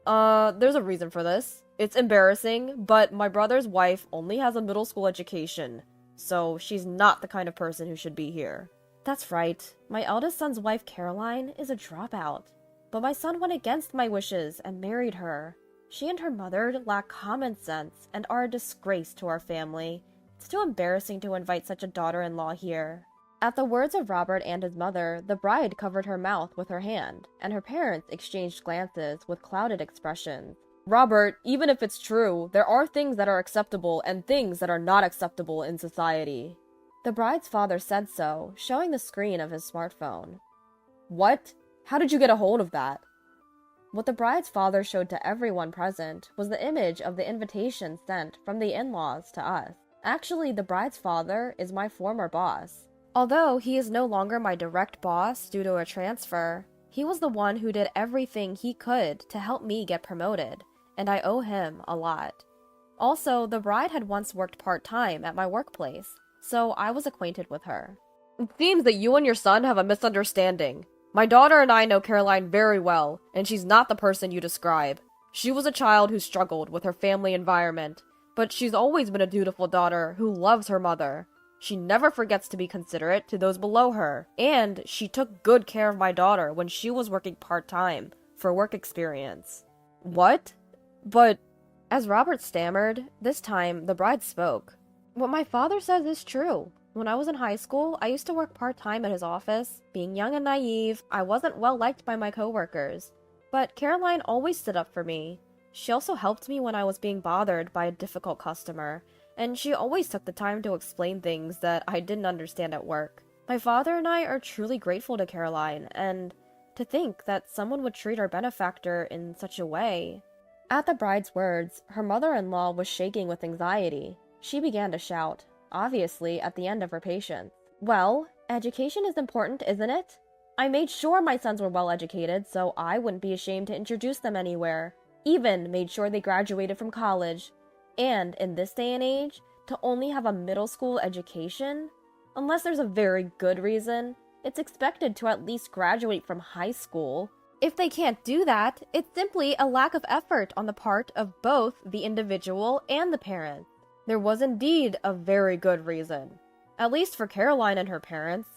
There's a reason for this. It's embarrassing, but my brother's wife only has a middle school education, so she's not the kind of person who should be here." "That's right. My eldest son's wife, Caroline, is a dropout. But my son went against my wishes and married her. She and her mother lack common sense and are a disgrace to our family. It's too embarrassing to invite such a daughter-in-law here." At the words of Robert and his mother, the bride covered her mouth with her hand, and her parents exchanged glances with clouded expressions. Robert, even if it's true, there are things that are acceptable and things that are not acceptable in society. The bride's father said so, showing the screen of his smartphone. What? How did you get a hold of that? What the bride's father showed to everyone present was the image of the invitation sent from the in-laws to us. Actually, the bride's father is my former boss. Although he is no longer my direct boss due to a transfer, he was the one who did everything he could to help me get promoted, and I owe him a lot. Also, the bride had once worked part-time at my workplace, so I was acquainted with her. It seems that you and your son have a misunderstanding. My daughter and I know Caroline very well, and she's not the person you describe. She was a child who struggled with her family environment, but she's always been a dutiful daughter who loves her mother. She never forgets to be considerate to those below her, and she took good care of my daughter when she was working part-time for work experience. What? But... As Robert stammered, this time the bride spoke. What my father says is true. When I was in high school, I used to work part-time at his office. Being young and naive, I wasn't well liked by my coworkers. But Caroline always stood up for me. She also helped me when I was being bothered by a difficult customer, and she always took the time to explain things that I didn't understand at work. My father and I are truly grateful to Caroline, and to think that someone would treat our benefactor in such a way. At the bride's words, her mother-in-law was shaking with anxiety. She began to shout, obviously at the end of her patience. Well, education is important, isn't it? I made sure my sons were well educated, so I wouldn't be ashamed to introduce them anywhere. Even made sure they graduated from college. And in this day and age, to only have a middle school education? Unless there's a very good reason, it's expected to at least graduate from high school. If they can't do that, it's simply a lack of effort on the part of both the individual and the parent. There was indeed a very good reason, at least for Caroline and her parents.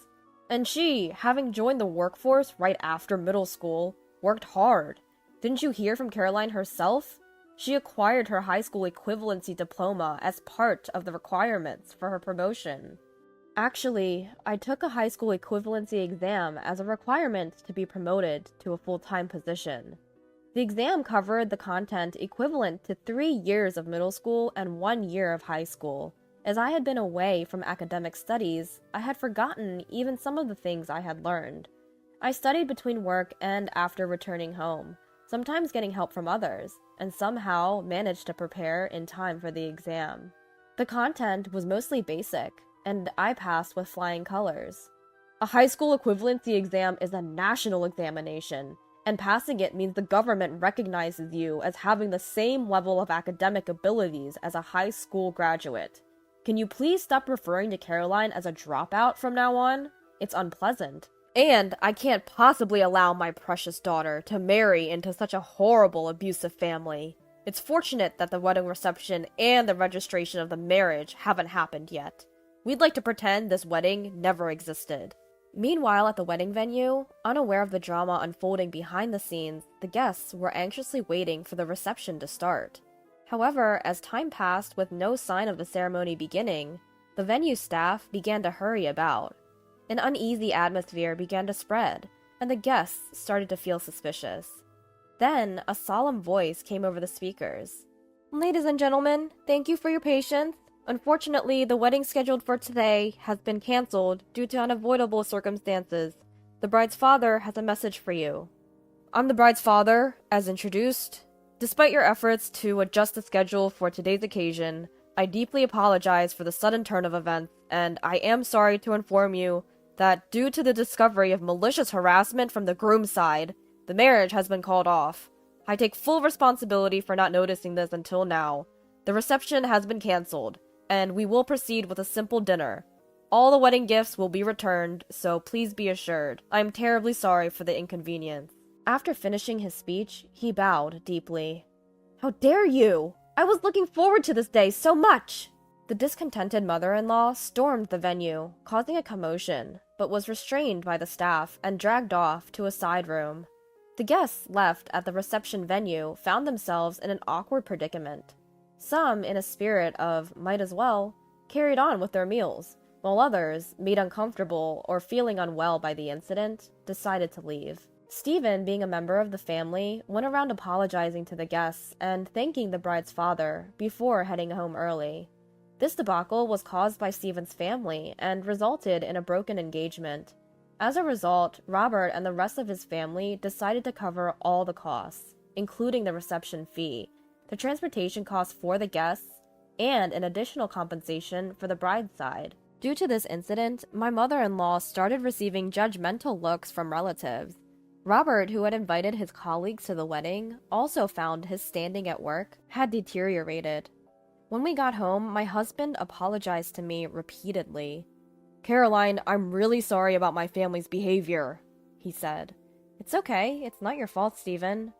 And she, having joined the workforce right after middle school, worked hard. Didn't you hear from Caroline herself? She acquired her high school equivalency diploma as part of the requirements for her promotion. Actually, I took a high school equivalency exam as a requirement to be promoted to a full-time position. The exam covered the content equivalent to 3 years of middle school and 1 year of high school. As I had been away from academic studies, I had forgotten even some of the things I had learned. I studied between work and after returning home, sometimes getting help from others, and somehow managed to prepare in time for the exam. The content was mostly basic, and I passed with flying colors. A high school equivalency exam is a national examination, and passing it means the government recognizes you as having the same level of academic abilities as a high school graduate. Can you please stop referring to Caroline as a dropout from now on? It's unpleasant. And I can't possibly allow my precious daughter to marry into such a horrible, abusive family. It's fortunate that the wedding reception and the registration of the marriage haven't happened yet. We'd like to pretend this wedding never existed. Meanwhile, at the wedding venue, unaware of the drama unfolding behind the scenes, the guests were anxiously waiting for the reception to start. However, as time passed with no sign of the ceremony beginning, the venue staff began to hurry about. An uneasy atmosphere began to spread, and the guests started to feel suspicious. Then, a solemn voice came over the speakers. Ladies and gentlemen, thank you for your patience. Unfortunately, the wedding scheduled for today has been cancelled due to unavoidable circumstances. The bride's father has a message for you. I'm the bride's father, as introduced. Despite your efforts to adjust the schedule for today's occasion, I deeply apologize for the sudden turn of events, and I am sorry to inform you that due to the discovery of malicious harassment from the groom's side, the marriage has been called off. I take full responsibility for not noticing this until now. The reception has been cancelled, and we will proceed with a simple dinner. All the wedding gifts will be returned, so please be assured. I am terribly sorry for the inconvenience. After finishing his speech, he bowed deeply. How dare you! I was looking forward to this day so much! The discontented mother-in-law stormed the venue, causing a commotion, but was restrained by the staff and dragged off to a side room. The guests left at the reception venue found themselves in an awkward predicament. Some, in a spirit of might as well, carried on with their meals, while others, made uncomfortable or feeling unwell by the incident, decided to leave. Stephen, being a member of the family, went around apologizing to the guests and thanking the bride's father before heading home early. This debacle was caused by Stephen's family and resulted in a broken engagement. As a result, Robert and the rest of his family decided to cover all the costs, including the reception fee, the transportation costs for the guests, and an additional compensation for the bride's side. Due to this incident, my mother-in-law started receiving judgmental looks from relatives. Robert, who had invited his colleagues to the wedding, also found his standing at work had deteriorated. When we got home, my husband apologized to me repeatedly. "Caroline, I'm really sorry about my family's behavior," he said. "It's okay. It's not your fault, Stephen.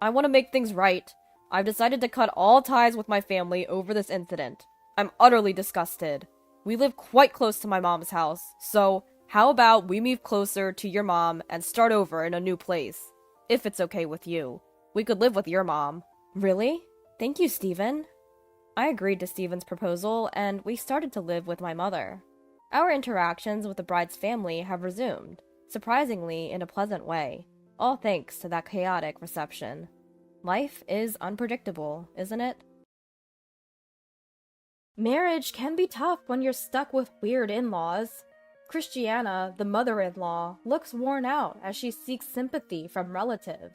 I want to make things right. I've decided to cut all ties with my family over this incident. I'm utterly disgusted. We live quite close to my mom's house, so how about we move closer to your mom and start over in a new place? If it's okay with you. We could live with your mom." "Really? Thank you, Stephen." I agreed to Stephen's proposal, and we started to live with my mother. Our interactions with the bride's family have resumed, surprisingly in a pleasant way, all thanks to that chaotic reception. Life is unpredictable, isn't it? Marriage can be tough when you're stuck with weird in-laws. Christiana, the mother-in-law, looks worn out as she seeks sympathy from relatives.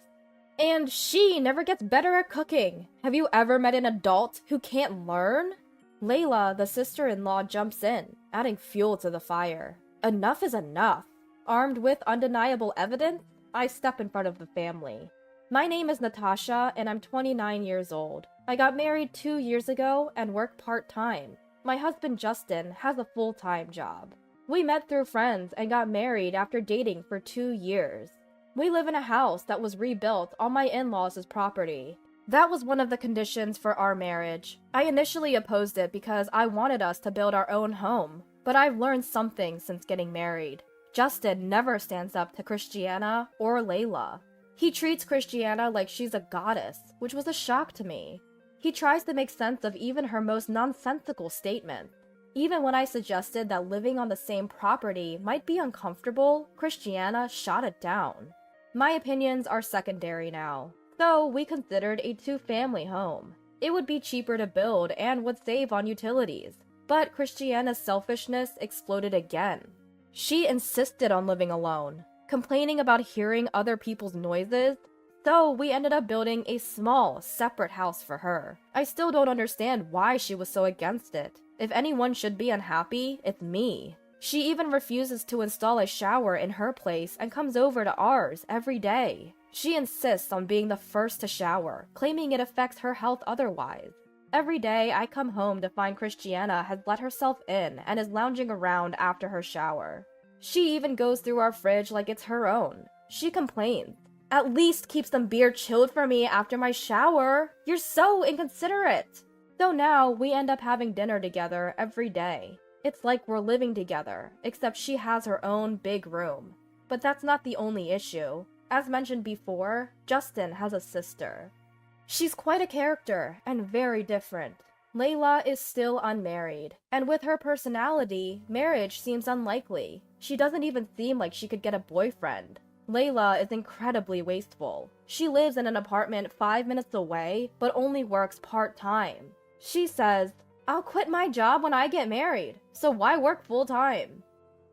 And she never gets better at cooking. Have you ever met an adult who can't learn? Layla, the sister-in-law, jumps in, adding fuel to the fire. Enough is enough. Armed with undeniable evidence, I step in front of the family. My name is Natasha, and I'm 29 years old. I got married 2 years ago and work part-time. My husband, Justin, has a full-time job. We met through friends and got married after dating for 2 years. We live in a house that was rebuilt on my in-laws' property. That was one of the conditions for our marriage. I initially opposed it because I wanted us to build our own home, but I've learned something since getting married. Justin never stands up to Christiana or Layla. He treats Christiana like she's a goddess, which was a shock to me. He tries to make sense of even her most nonsensical statements. Even when I suggested that living on the same property might be uncomfortable, Christiana shot it down. My opinions are secondary now, though we considered a 2-family home. It would be cheaper to build and would save on utilities, but Christiana's selfishness exploded again. She insisted on living alone, complaining about hearing other people's noises, so we ended up building a small, separate house for her. I still don't understand why she was so against it. If anyone should be unhappy, it's me. She even refuses to install a shower in her place and comes over to ours every day. She insists on being the first to shower, claiming it affects her health otherwise. Every day I come home to find Christiana has let herself in and is lounging around after her shower. She even goes through our fridge like it's her own. She complains, "At least keep some beer chilled for me after my shower. You're so inconsiderate." So now we end up having dinner together every day. It's like we're living together, except she has her own big room. But that's not the only issue. As mentioned before, Justin has a sister. She's quite a character, and very different. Layla is still unmarried, and with her personality, marriage seems unlikely. She doesn't even seem like she could get a boyfriend. Layla is incredibly wasteful. She lives in an apartment 5 minutes away, but only works part-time. She says, "I'll quit my job when I get married, so why work full-time?"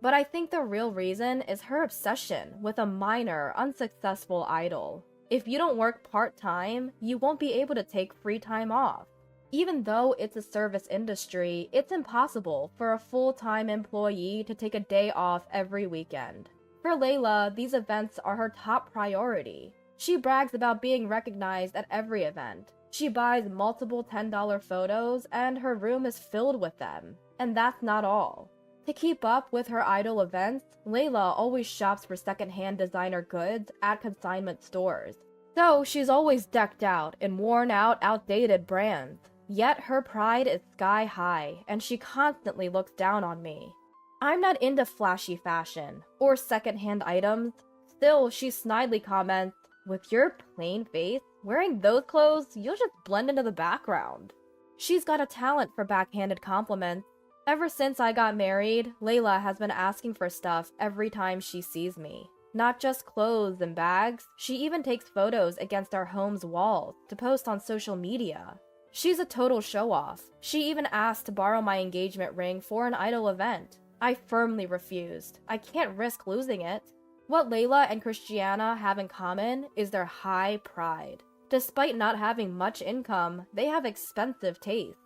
But I think the real reason is her obsession with a minor, unsuccessful idol. If you don't work part-time, you won't be able to take free time off. Even though it's a service industry, it's impossible for a full-time employee to take a day off every weekend. For Layla, these events are her top priority. She brags about being recognized at every event. She buys multiple $10 photos, and her room is filled with them. And that's not all. To keep up with her idol events, Layla always shops for secondhand designer goods at consignment stores. So she's always decked out in worn-out, outdated brands. Yet her pride is sky high, and she constantly looks down on me. I'm not into flashy fashion or secondhand items. Still, she snidely comments, "With your plain face, wearing those clothes, you'll just blend into the background." She's got a talent for backhanded compliments. Ever since I got married, Layla has been asking for stuff every time she sees me. Not just clothes and bags, she even takes photos against our home's walls to post on social media. She's a total show-off. She even asked to borrow my engagement ring for an idol event. I firmly refused. I can't risk losing it. What Layla and Christiana have in common is their high pride. Despite not having much income, they have expensive taste.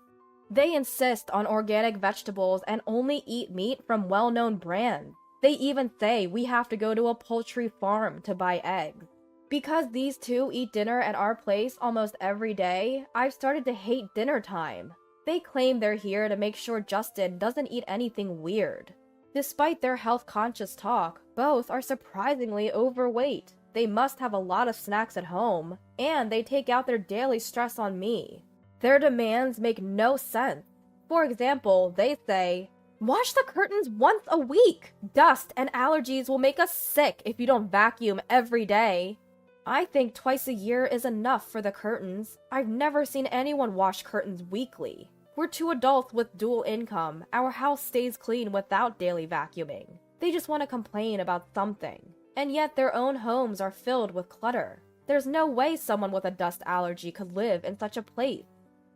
They insist on organic vegetables and only eat meat from well-known brands. They even say we have to go to a poultry farm to buy eggs. Because these two eat dinner at our place almost every day, I've started to hate dinner time. They claim they're here to make sure Justin doesn't eat anything weird. Despite their health-conscious talk, both are surprisingly overweight. They must have a lot of snacks at home, and they take out their daily stress on me. Their demands make no sense. For example, they say, "Wash the curtains once a week! Dust and allergies will make us sick if you don't vacuum every day." I think twice a year is enough for the curtains. I've never seen anyone wash curtains weekly. We're two adults with dual income. Our house stays clean without daily vacuuming. They just want to complain about something. And yet their own homes are filled with clutter. There's no way someone with a dust allergy could live in such a place.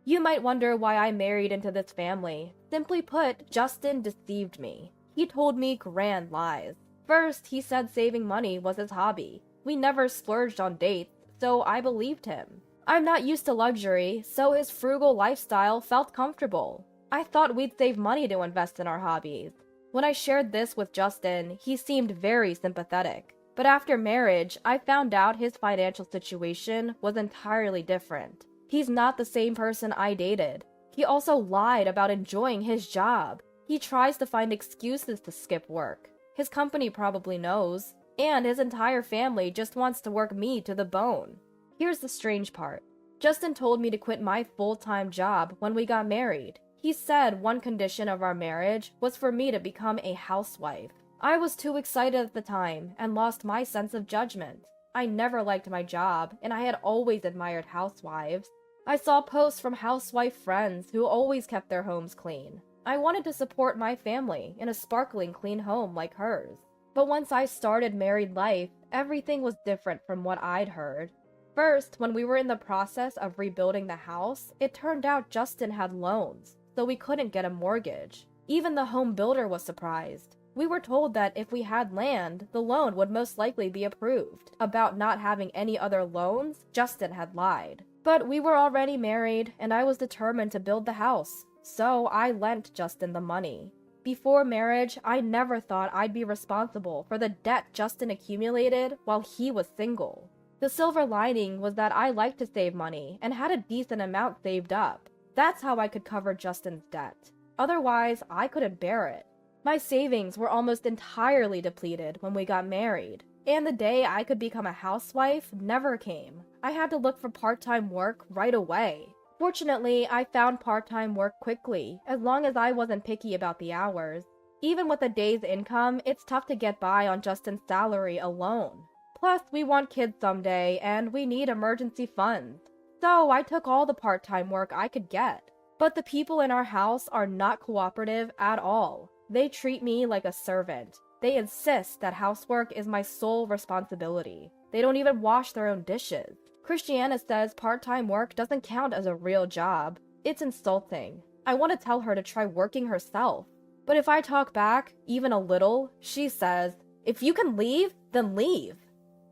You might wonder why I married into this family. Simply put, Justin deceived me. He told me grand lies. First, he said saving money was his hobby. We never splurged on dates, so I believed him. I'm not used to luxury, so his frugal lifestyle felt comfortable. I thought we'd save money to invest in our hobbies. When I shared this with Justin, he seemed very sympathetic. But after marriage, I found out his financial situation was entirely different. He's not the same person I dated. He also lied about enjoying his job. He tries to find excuses to skip work. His company probably knows. And his entire family just wants to work me to the bone. Here's the strange part. Justin told me to quit my full-time job when we got married. He said one condition of our marriage was for me to become a housewife. I was too excited at the time and lost my sense of judgment. I never liked my job, and I had always admired housewives. I saw posts from housewife friends who always kept their homes clean. I wanted to support my family in a sparkling clean home like hers. But once I started married life, everything was different from what I'd heard. First, when we were in the process of rebuilding the house, it turned out Justin had loans, so we couldn't get a mortgage. Even the home builder was surprised. We were told that if we had land, the loan would most likely be approved. About not having any other loans, Justin had lied. But we were already married, and I was determined to build the house, so I lent Justin the money. Before marriage, I never thought I'd be responsible for the debt Justin accumulated while he was single. The silver lining was that I liked to save money and had a decent amount saved up. That's how I could cover Justin's debt. Otherwise, I couldn't bear it. My savings were almost entirely depleted when we got married, and the day I could become a housewife never came. I had to look for part-time work right away. Fortunately, I found part-time work quickly, as long as I wasn't picky about the hours. Even with a day's income, it's tough to get by on Justin's salary alone. Plus, we want kids someday, and we need emergency funds. So I took all the part-time work I could get. But the people in our house are not cooperative at all. They treat me like a servant. They insist that housework is my sole responsibility. They don't even wash their own dishes. Christiana says part-time work doesn't count as a real job. It's insulting. I want to tell her to try working herself. But if I talk back, even a little, she says, "If you can leave, then leave."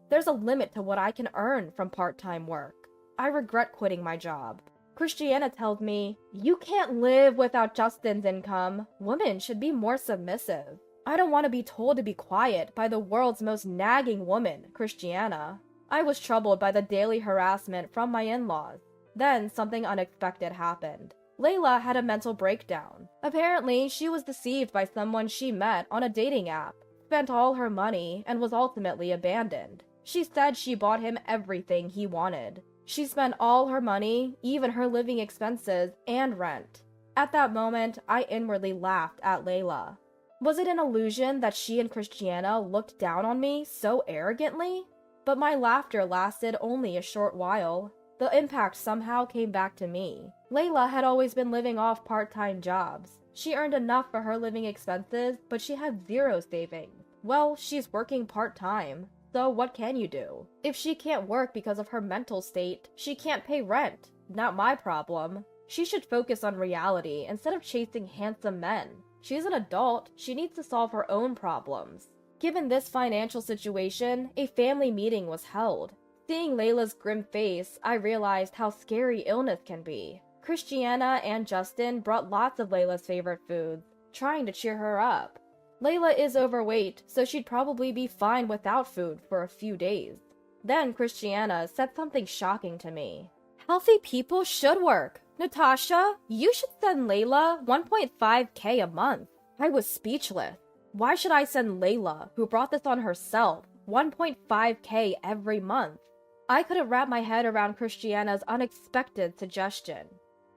There's a limit to what I can earn from part-time work. I regret quitting my job. Christiana tells me, "You can't live without Justin's income. Women should be more submissive." I don't want to be told to be quiet by the world's most nagging woman, Christiana. I was troubled by the daily harassment from my in-laws. Then something unexpected happened. Layla had a mental breakdown. Apparently, she was deceived by someone she met on a dating app, spent all her money, and was ultimately abandoned. She said she bought him everything he wanted. She spent all her money, even her living expenses, and rent. At that moment, I inwardly laughed at Layla. Was it an illusion that she and Christiana looked down on me so arrogantly? But my laughter lasted only a short while. The impact somehow came back to me. Layla had always been living off part-time jobs. She earned enough for her living expenses, but she had zero savings. Well, she's working part-time, so what can you do? If she can't work because of her mental state, she can't pay rent. Not my problem. She should focus on reality instead of chasing handsome men. She's an adult, she needs to solve her own problems. Given this financial situation, a family meeting was held. Seeing Layla's grim face, I realized how scary illness can be. Christiana and Justin brought lots of Layla's favorite foods, trying to cheer her up. Layla is overweight, so she'd probably be fine without food for a few days. Then Christiana said something shocking to me. Healthy people should work. Natasha, you should send Layla 1.5K a month. I was speechless. Why should I send Layla, who brought this on herself, 1.5K every month? I couldn't wrap my head around Christiana's unexpected suggestion.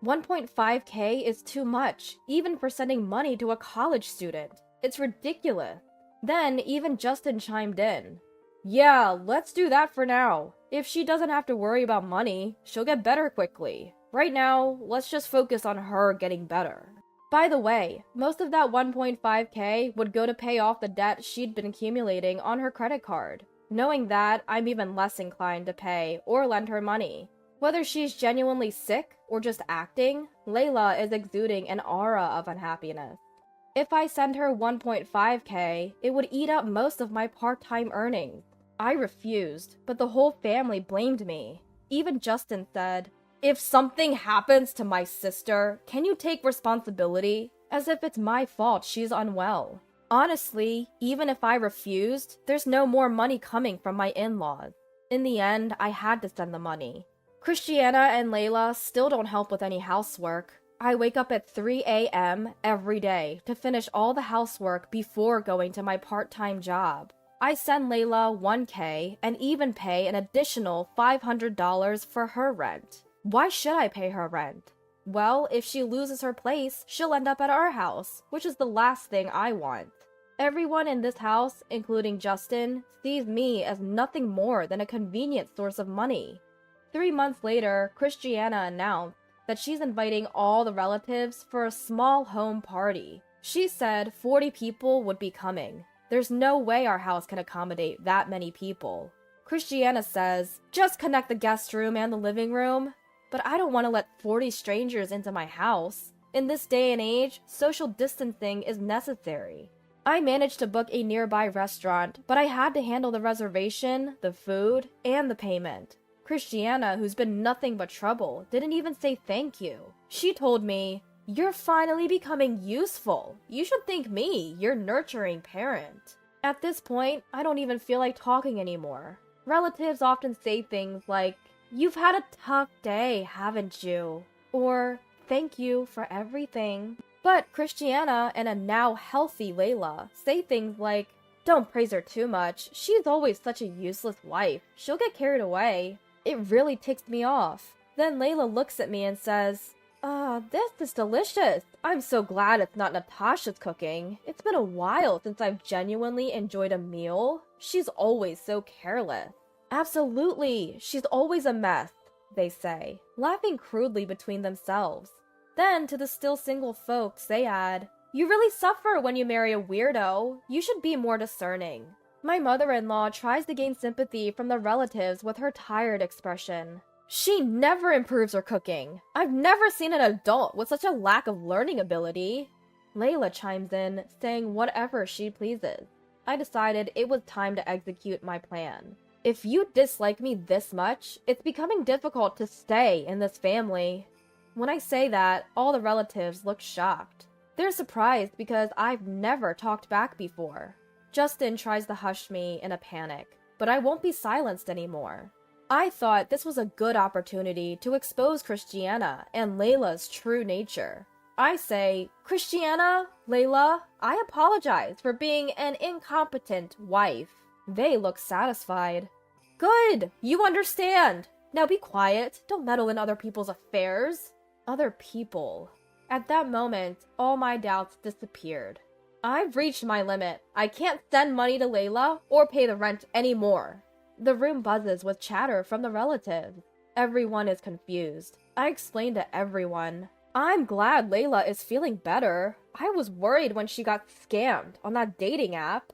1.5K is too much, even for sending money to a college student. It's ridiculous. Then even Justin chimed in. Yeah, let's do that for now. If she doesn't have to worry about money, she'll get better quickly. Right now, let's just focus on her getting better. By the way, most of that 1.5K would go to pay off the debt she'd been accumulating on her credit card. Knowing that, I'm even less inclined to pay or lend her money. Whether she's genuinely sick or just acting, Layla is exuding an aura of unhappiness. If I send her 1.5K, it would eat up most of my part-time earnings. I refused, but the whole family blamed me. Even Justin said, "If something happens to my sister, can you take responsibility?" As if it's my fault she's unwell. Honestly, even if I refused, there's no more money coming from my in-laws. In the end, I had to send the money. Christiana and Layla still don't help with any housework. I wake up at 3 a.m. every day to finish all the housework before going to my part-time job. I send Layla 1K and even pay an additional $500 for her rent. Why should I pay her rent? Well, if she loses her place, she'll end up at our house, which is the last thing I want. Everyone in this house, including Justin, sees me as nothing more than a convenient source of money. 3 months later, Christiana announced that she's inviting all the relatives for a small home party. She said 40 people would be coming. There's no way our house can accommodate that many people. Christiana says, just connect the guest room and the living room. But I don't want to let 40 strangers into my house. In this day and age, social distancing is necessary. I managed to book a nearby restaurant, but I had to handle the reservation, the food, and the payment. Christiana, who's been nothing but trouble, didn't even say thank you. She told me, "You're finally becoming useful. You should thank me, your nurturing parent." At this point, I don't even feel like talking anymore. Relatives often say things like, "You've had a tough day, haven't you?" Or, "Thank you for everything." But Christiana and a now healthy Layla say things like, "Don't praise her too much. She's always such a useless wife. She'll get carried away." It really ticks me off. Then Layla looks at me and says, this is delicious. I'm so glad it's not Natasha's cooking. It's been a while since I've genuinely enjoyed a meal. She's always so careless." "Absolutely, she's always a mess," they say, laughing crudely between themselves. Then to the still single folks, they add, "You really suffer when you marry a weirdo. You should be more discerning." My mother-in-law tries to gain sympathy from the relatives with her tired expression. "She never improves her cooking. I've never seen an adult with such a lack of learning ability." Layla chimes in, saying whatever she pleases. I decided it was time to execute my plan. If you dislike me this much, it's becoming difficult to stay in this family. When I say that, all the relatives look shocked. They're surprised because I've never talked back before. Justin tries to hush me in a panic, but I won't be silenced anymore. I thought this was a good opportunity to expose Christiana and Layla's true nature. I say, "Christiana, Layla, I apologize for being an incompetent wife." They look satisfied. "Good, you understand. Now be quiet, don't meddle in other people's affairs." Other people. At that moment, all my doubts disappeared. I've reached my limit. I can't send money to Layla or pay the rent anymore. The room buzzes with chatter from the relatives. Everyone is confused. I explain to everyone. I'm glad Layla is feeling better. I was worried when she got scammed on that dating app.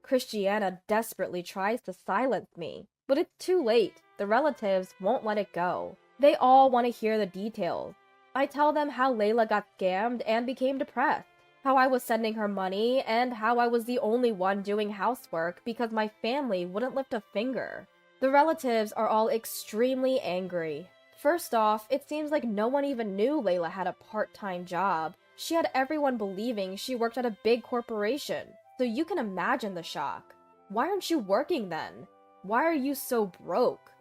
Christiana desperately tries to silence me, but it's too late. The relatives won't let it go. They all want to hear the details. I tell them how Layla got scammed and became depressed, how I was sending her money, and how I was the only one doing housework because my family wouldn't lift a finger. The relatives are all extremely angry. First off, it seems like no one even knew Layla had a part-time job. She had everyone believing she worked at a big corporation, so you can imagine the shock. Why aren't you working then? Why are you so broke?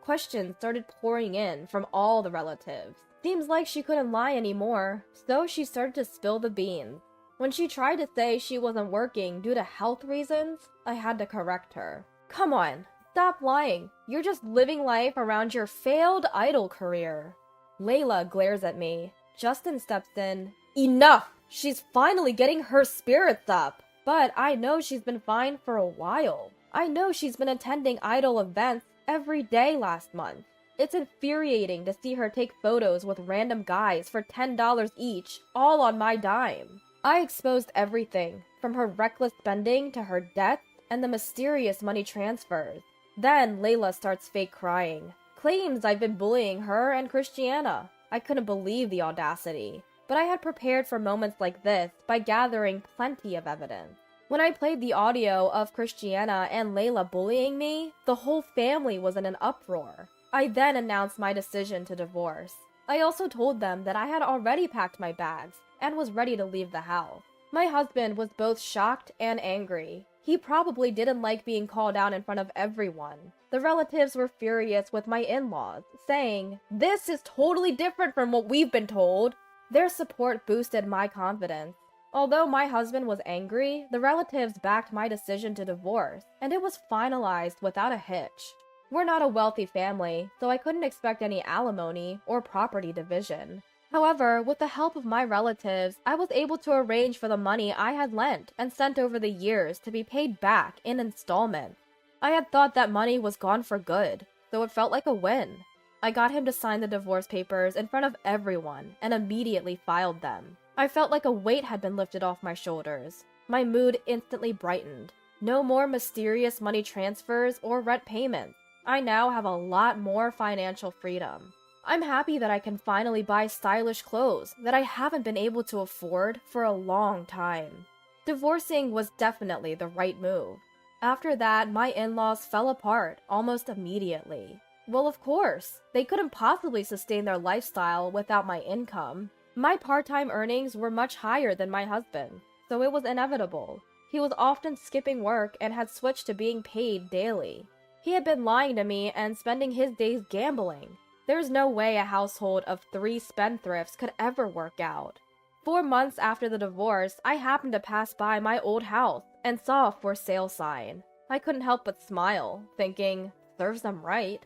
Questions started pouring in from all the relatives. Seems like she couldn't lie anymore, so she started to spill the beans. When she tried to say she wasn't working due to health reasons, I had to correct her. Come on, stop lying. You're just living life around your failed idol career. Layla glares at me. Justin steps in. Enough! She's finally getting her spirits up. But I know she's been fine for a while. I know she's been attending idol events every day last month. It's infuriating to see her take photos with random guys for $10 each, all on my dime. I exposed everything, from her reckless spending to her debts and the mysterious money transfers. Then Layla starts fake crying, claims I've been bullying her and Christiana. I couldn't believe the audacity, but I had prepared for moments like this by gathering plenty of evidence. When I played the audio of Christiana and Layla bullying me, the whole family was in an uproar. I then announced my decision to divorce. I also told them that I had already packed my bags and was ready to leave the house. My husband was both shocked and angry. He probably didn't like being called out in front of everyone. The relatives were furious with my in-laws, saying, "This is totally different from what we've been told." Their support boosted my confidence. Although my husband was angry, the relatives backed my decision to divorce, and it was finalized without a hitch. We're not a wealthy family, so I couldn't expect any alimony or property division. However, with the help of my relatives, I was able to arrange for the money I had lent and sent over the years to be paid back in installments. I had thought that money was gone for good, so it felt like a win. I got him to sign the divorce papers in front of everyone and immediately filed them. I felt like a weight had been lifted off my shoulders. My mood instantly brightened. No more mysterious money transfers or rent payments. I now have a lot more financial freedom. I'm happy that I can finally buy stylish clothes that I haven't been able to afford for a long time. Divorcing was definitely the right move. After that, my in-laws fell apart almost immediately. Well, of course, they couldn't possibly sustain their lifestyle without my income. My part-time earnings were much higher than my husband, so it was inevitable. He was often skipping work and had switched to being paid daily. He had been lying to me and spending his days gambling. There's no way a household of 3 spendthrifts could ever work out. 4 months after the divorce, I happened to pass by my old house and saw a for sale sign. I couldn't help but smile, thinking, serves them right.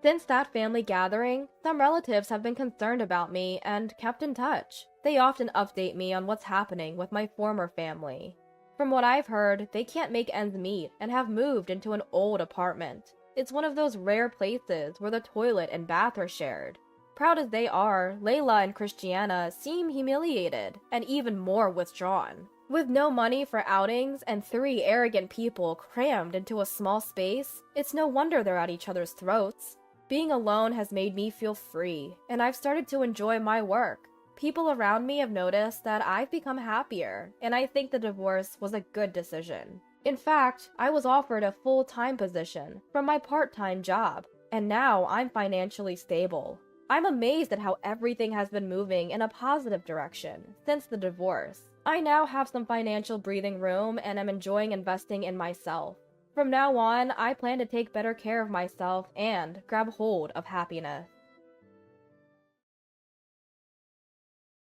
Since that family gathering, some relatives have been concerned about me and kept in touch. They often update me on what's happening with my former family. From what I've heard, they can't make ends meet and have moved into an old apartment. It's one of those rare places where the toilet and bath are shared. Proud as they are, Layla and Christiana seem humiliated and even more withdrawn. With no money for outings and 3 arrogant people crammed into a small space, it's no wonder they're at each other's throats. Being alone has made me feel free, and I've started to enjoy my work. People around me have noticed that I've become happier, and I think the divorce was a good decision. In fact, I was offered a full-time position from my part-time job, and now I'm financially stable. I'm amazed at how everything has been moving in a positive direction since the divorce. I now have some financial breathing room and am enjoying investing in myself. From now on, I plan to take better care of myself and grab hold of happiness.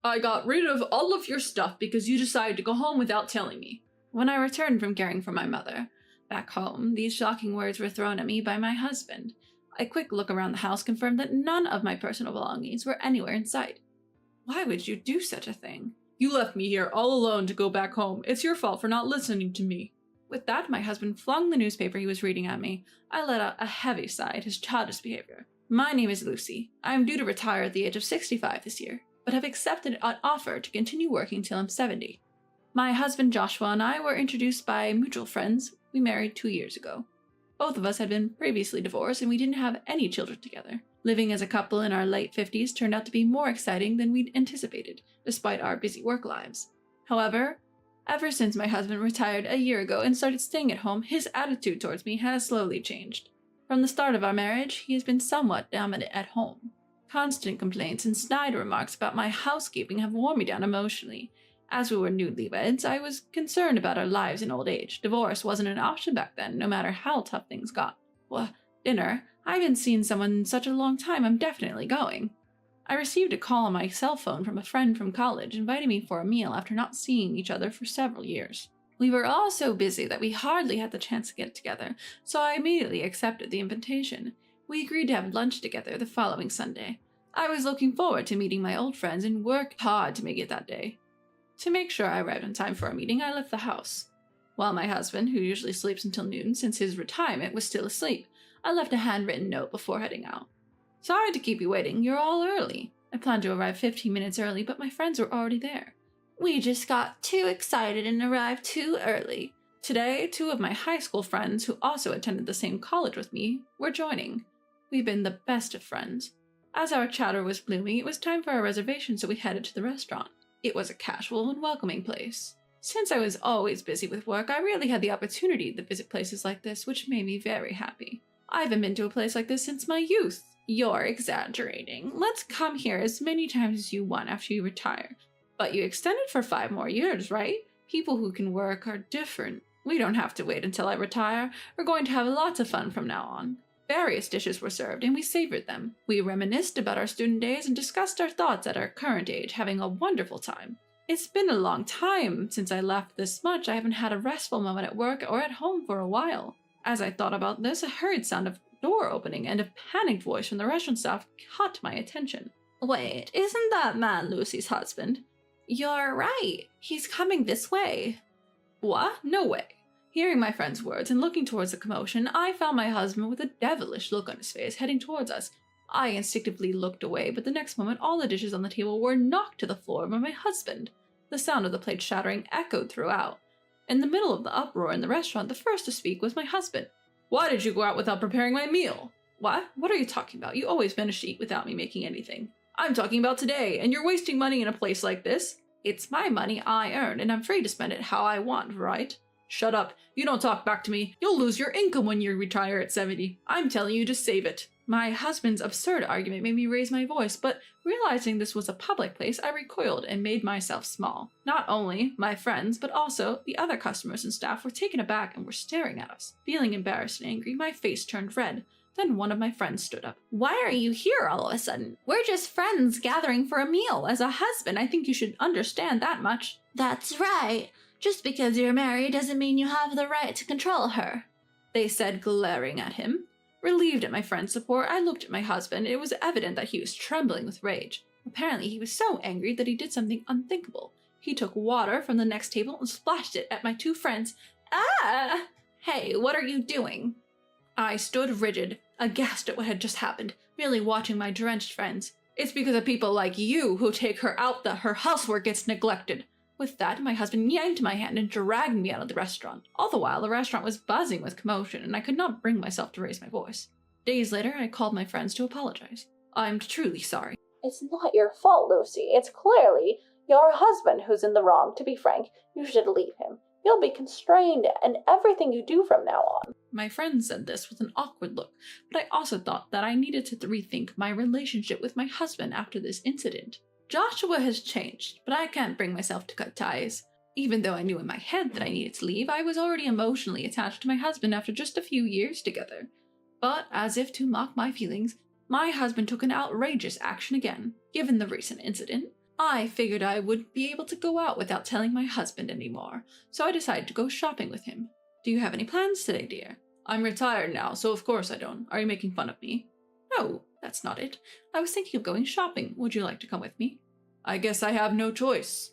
I got rid of all of your stuff because you decided to go home without telling me. When I returned from caring for my mother, back home, these shocking words were thrown at me by my husband. A quick look around the house confirmed that none of my personal belongings were anywhere in sight. Why would you do such a thing? You left me here all alone to go back home. It's your fault for not listening to me. With that, my husband flung the newspaper he was reading at me. I let out a heavy sigh at his childish behavior. My name is Lucy. I am due to retire at the age of 65 this year. but have accepted an offer to continue working till I'm 70. My husband Joshua and I were introduced by mutual friends. We married 2 years ago. Both of us had been previously divorced and we didn't have any children together. Living as a couple in our late 50s turned out to be more exciting than we'd anticipated, despite our busy work lives. However, ever since my husband retired a year ago and started staying at home, his attitude towards me has slowly changed. From the start of our marriage, he has been somewhat dominant at home. Constant complaints and snide remarks about my housekeeping have worn me down emotionally. As we were newlyweds, I was concerned about our lives in old age. Divorce wasn't an option back then, no matter how tough things got. Well, dinner? I haven't seen someone in such a long time, I'm definitely going. I received a call on my cell phone from a friend from college inviting me for a meal after not seeing each other for several years. We were all so busy that we hardly had the chance to get together, so I immediately accepted the invitation. We agreed to have lunch together the following Sunday. I was looking forward to meeting my old friends and worked hard to make it that day. To make sure I arrived on time for our meeting, I left the house. While my husband, who usually sleeps until noon since his retirement, was still asleep, I left a handwritten note before heading out. Sorry to keep you waiting, you're all early. I planned to arrive 15 minutes early, but my friends were already there. We just got too excited and arrived too early. Today, 2 of my high school friends, who also attended the same college with me, were joining. We've been the best of friends. As our chatter was blooming, it was time for our reservation, so we headed to the restaurant. It was a casual and welcoming place. Since I was always busy with work, I rarely had the opportunity to visit places like this, which made me very happy. I haven't been to a place like this since my youth. You're exaggerating. Let's come here as many times as you want after you retire. But you extended for 5 more years, right? People who can work are different. We don't have to wait until I retire. We're going to have lots of fun from now on. Various dishes were served, and we savored them. We reminisced about our student days and discussed our thoughts at our current age, having a wonderful time. It's been a long time since I laughed this much. I haven't had a restful moment at work or at home for a while. As I thought about this, a hurried sound of door opening and a panicked voice from the restaurant staff caught my attention. Wait, isn't that man Lucy's husband? You're right. He's coming this way. What? No way. Hearing my friend's words and looking towards the commotion, I found my husband with a devilish look on his face heading towards us. I instinctively looked away, but the next moment all the dishes on the table were knocked to the floor by my husband. The sound of the plate shattering echoed throughout. In the middle of the uproar in the restaurant, the first to speak was my husband. Why did you go out without preparing my meal? What? What are you talking about? You always manage to eat without me making anything. I'm talking about today, and you're wasting money in a place like this. It's my money I earned, and I'm free to spend it how I want, right? Shut up. You don't talk back to me. You'll lose your income when you retire at 70. I'm telling you to save it. My husband's absurd argument made me raise my voice, but realizing this was a public place, I recoiled and made myself small. Not only my friends, but also the other customers and staff were taken aback and were staring at us. Feeling embarrassed and angry, my face turned red. Then one of my friends stood up. Why are you here all of a sudden? We're just friends gathering for a meal. As a husband, I think you should understand that much. That's right. Just because you're married doesn't mean you have the right to control her, they said, glaring at him. Relieved at my friend's support, I looked at my husband, and it was evident that he was trembling with rage. Apparently, he was so angry that he did something unthinkable. He took water from the next table and splashed it at my 2 friends. Ah! Hey, what are you doing? I stood rigid, aghast at what had just happened, merely watching my drenched friends. It's because of people like you who take her out that her housework gets neglected. With that, my husband yanked my hand and dragged me out of the restaurant. All the while, the restaurant was buzzing with commotion, and I could not bring myself to raise my voice. Days later, I called my friends to apologize. I'm truly sorry. It's not your fault, Lucy. It's clearly your husband who's in the wrong. To be frank, you should leave him. You'll be constrained in everything you do from now on. My friend said this with an awkward look, but I also thought that I needed to rethink my relationship with my husband after this incident. Joshua has changed, but I can't bring myself to cut ties. Even though I knew in my head that I needed to leave, I was already emotionally attached to my husband after just a few years together. But, as if to mock my feelings, my husband took an outrageous action again. Given the recent incident, I figured I would be able to go out without telling my husband anymore, so I decided to go shopping with him. Do you have any plans today, dear? I'm retired now, so of course I don't. Are you making fun of me? No, that's not it. I was thinking of going shopping. Would you like to come with me? I guess I have no choice.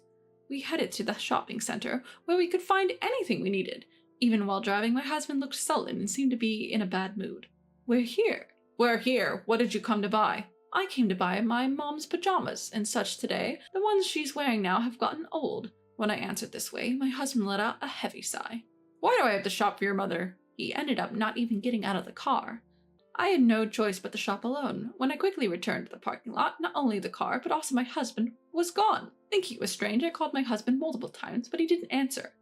We headed to the shopping center, where we could find anything we needed. Even while driving, my husband looked sullen and seemed to be in a bad mood. We're here. We're here. What did you come to buy? I came to buy my mom's pajamas and such today. The ones she's wearing now have gotten old. When I answered this way, my husband let out a heavy sigh. Why do I have to shop for your mother? He ended up not even getting out of the car. I had no choice but to shop alone. When I quickly returned to the parking lot, not only the car, but also my husband was gone. Thinking it was strange, I called my husband multiple times, but he didn't answer.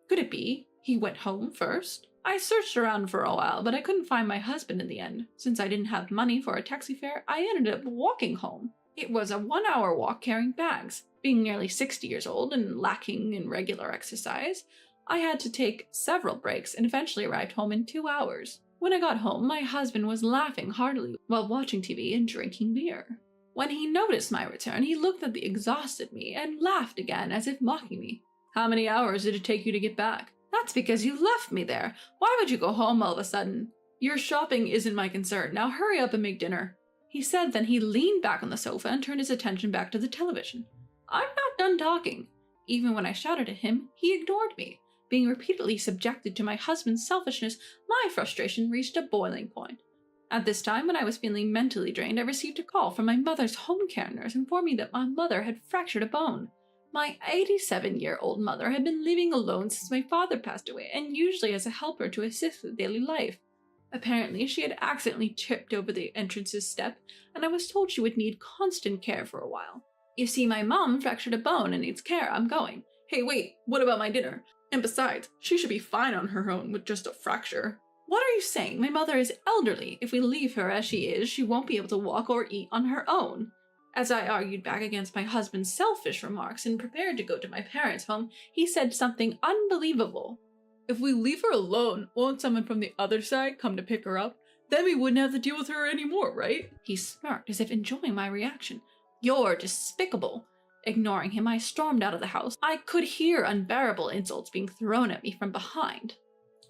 Could it be he went home first? I searched around for a while, but I couldn't find my husband in the end. Since I didn't have money for a taxi fare, I ended up walking home. It was a 1-hour walk carrying bags. Being nearly 60 years old and lacking in regular exercise, I had to take several breaks and eventually arrived home in 2 hours. When I got home, my husband was laughing heartily while watching TV and drinking beer. When he noticed my return, he looked at the exhausted me and laughed again as if mocking me. How many hours did it take you to get back? That's because you left me there. Why would you go home all of a sudden? Your shopping isn't my concern. Now hurry up and make dinner. He said, then he leaned back on the sofa and turned his attention back to the television. I'm not done talking. Even when I shouted at him, he ignored me. Being repeatedly subjected to my husband's selfishness, my frustration reached a boiling point. At this time, when I was feeling mentally drained, I received a call from my mother's home care nurse informing me that my mother had fractured a bone. My 87-year-old mother had been living alone since my father passed away and usually as a helper to assist with daily life. Apparently, she had accidentally tripped over the entrance's step, and I was told she would need constant care for a while. You see, my mom fractured a bone and needs care. I'm going. Hey, wait, what about my dinner? And besides, she should be fine on her own with just a fracture. What are you saying? My mother is elderly. If we leave her as she is, she won't be able to walk or eat on her own. As I argued back against my husband's selfish remarks and prepared to go to my parents' home, he said something unbelievable. If we leave her alone, won't someone from the other side come to pick her up? Then we wouldn't have to deal with her anymore, right? He smirked as if enjoying my reaction. You're despicable. Ignoring him, I stormed out of the house. I could hear unbearable insults being thrown at me from behind,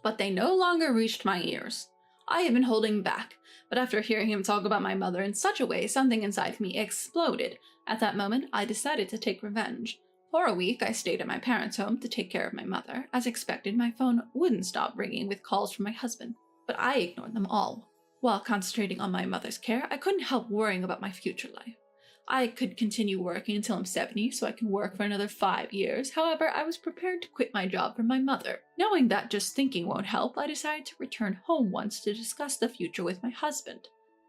but they no longer reached my ears. I had been holding back, but after hearing him talk about my mother in such a way, something inside me exploded. At that moment, I decided to take revenge. For a week, I stayed at my parents' home to take care of my mother. As expected, my phone wouldn't stop ringing with calls from my husband, but I ignored them all. While concentrating on my mother's care, I couldn't help worrying about my future life. I could continue working until I'm 70 so I can work for another 5 years. However, I was prepared to quit my job for my mother. Knowing that just thinking won't help, I decided to return home once to discuss the future with my husband.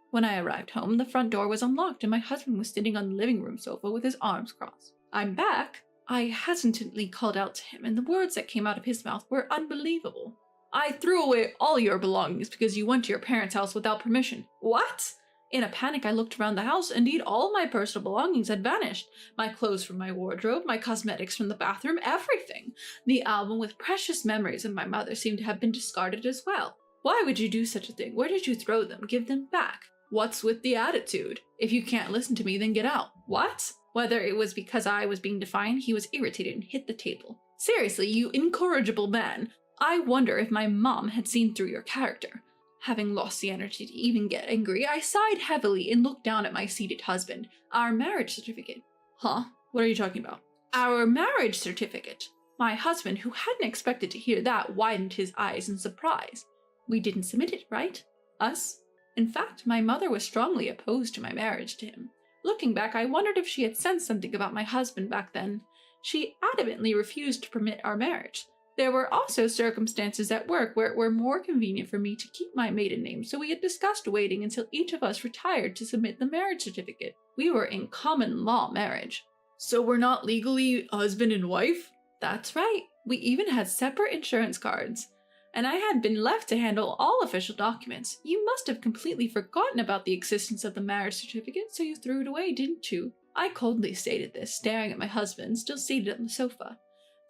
When I arrived home, the front door was unlocked and my husband was sitting on the living room sofa with his arms crossed. I'm back. I hesitantly called out to him, and the words that came out of his mouth were unbelievable. I threw away all your belongings because you went to your parents' house without permission. What? In a panic, I looked around the house. Indeed, all my personal belongings had vanished. My clothes from my wardrobe, my cosmetics from the bathroom, everything. The album with precious memories of my mother seemed to have been discarded as well. Why would you do such a thing? Where did you throw them? Give them back. What's with the attitude? If you can't listen to me, then get out. What? Whether it was because I was being defiant, he was irritated and hit the table. Seriously, you incorrigible man. I wonder if my mom had seen through your character. Having lost the energy to even get angry, I sighed heavily and looked down at my seated husband. Our marriage certificate. Huh? What are you talking about? Our marriage certificate. My husband, who hadn't expected to hear that, widened his eyes in surprise. We didn't submit it, right? Us? In fact, my mother was strongly opposed to my marriage to him. Looking back, I wondered if she had sensed something about my husband back then. She adamantly refused to permit our marriage. There were also circumstances at work where it were more convenient for me to keep my maiden name, so we had discussed waiting until each of us retired to submit the marriage certificate. We were in common law marriage. So we're not legally husband and wife? That's right. We even had separate insurance cards. And I had been left to handle all official documents. You must have completely forgotten about the existence of the marriage certificate, so you threw it away, didn't you? I coldly stated this, staring at my husband, still seated on the sofa.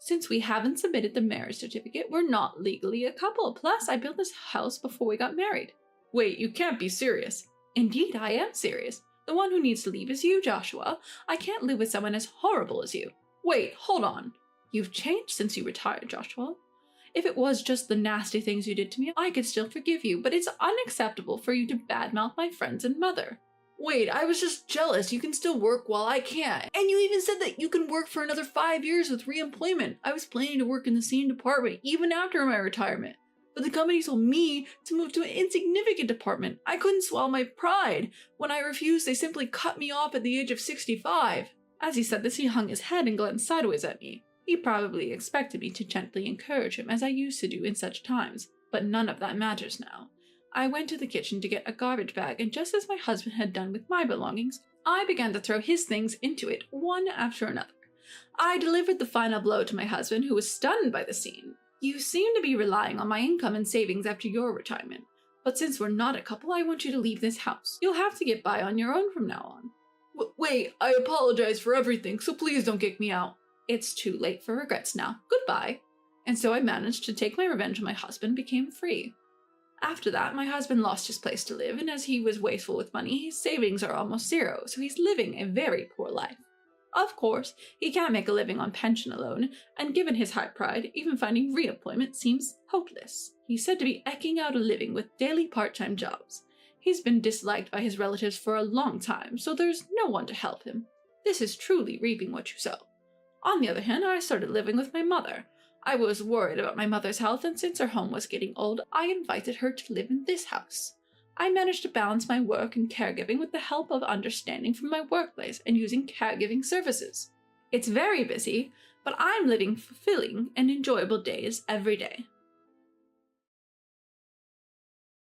Since we haven't submitted the marriage certificate, we're not legally a couple. Plus, I built this house before we got married. Wait, you can't be serious. Indeed, I am serious. The one who needs to leave is you, Joshua. I can't live with someone as horrible as you. Wait, hold on. You've changed since you retired, Joshua. If it was just the nasty things you did to me, I could still forgive you, but it's unacceptable for you to badmouth my friends and mother. Wait, I was just jealous. You can still work while I can't. And you even said that you can work for another 5 years with re-employment. I was planning to work in the same department even after my retirement. But the company told me to move to an insignificant department. I couldn't swallow my pride. When I refused, they simply cut me off at the age of 65. As he said this, he hung his head and glanced sideways at me. He probably expected me to gently encourage him, as I used to do in such times, but none of that matters now. I went to the kitchen to get a garbage bag, and just as my husband had done with my belongings, I began to throw his things into it, one after another. I delivered the final blow to my husband, who was stunned by the scene. You seem to be relying on my income and savings after your retirement, but since we're not a couple, I want you to leave this house. You'll have to get by on your own from now on. Wait, I apologize for everything, so please don't kick me out. It's too late for regrets now. Goodbye. And so I managed to take my revenge on my husband and became free. After that, my husband lost his place to live, and as he was wasteful with money, his savings are almost zero, so he's living a very poor life. Of course, he can't make a living on pension alone, and given his high pride, even finding reemployment seems hopeless. He's said to be eking out a living with daily part-time jobs. He's been disliked by his relatives for a long time, so there's no one to help him. This is truly reaping what you sow. On the other hand, I started living with my mother. I was worried about my mother's health, and since her home was getting old, I invited her to live in this house. I managed to balance my work and caregiving with the help of understanding from my workplace and using caregiving services. It's very busy, but I'm living fulfilling and enjoyable days every day.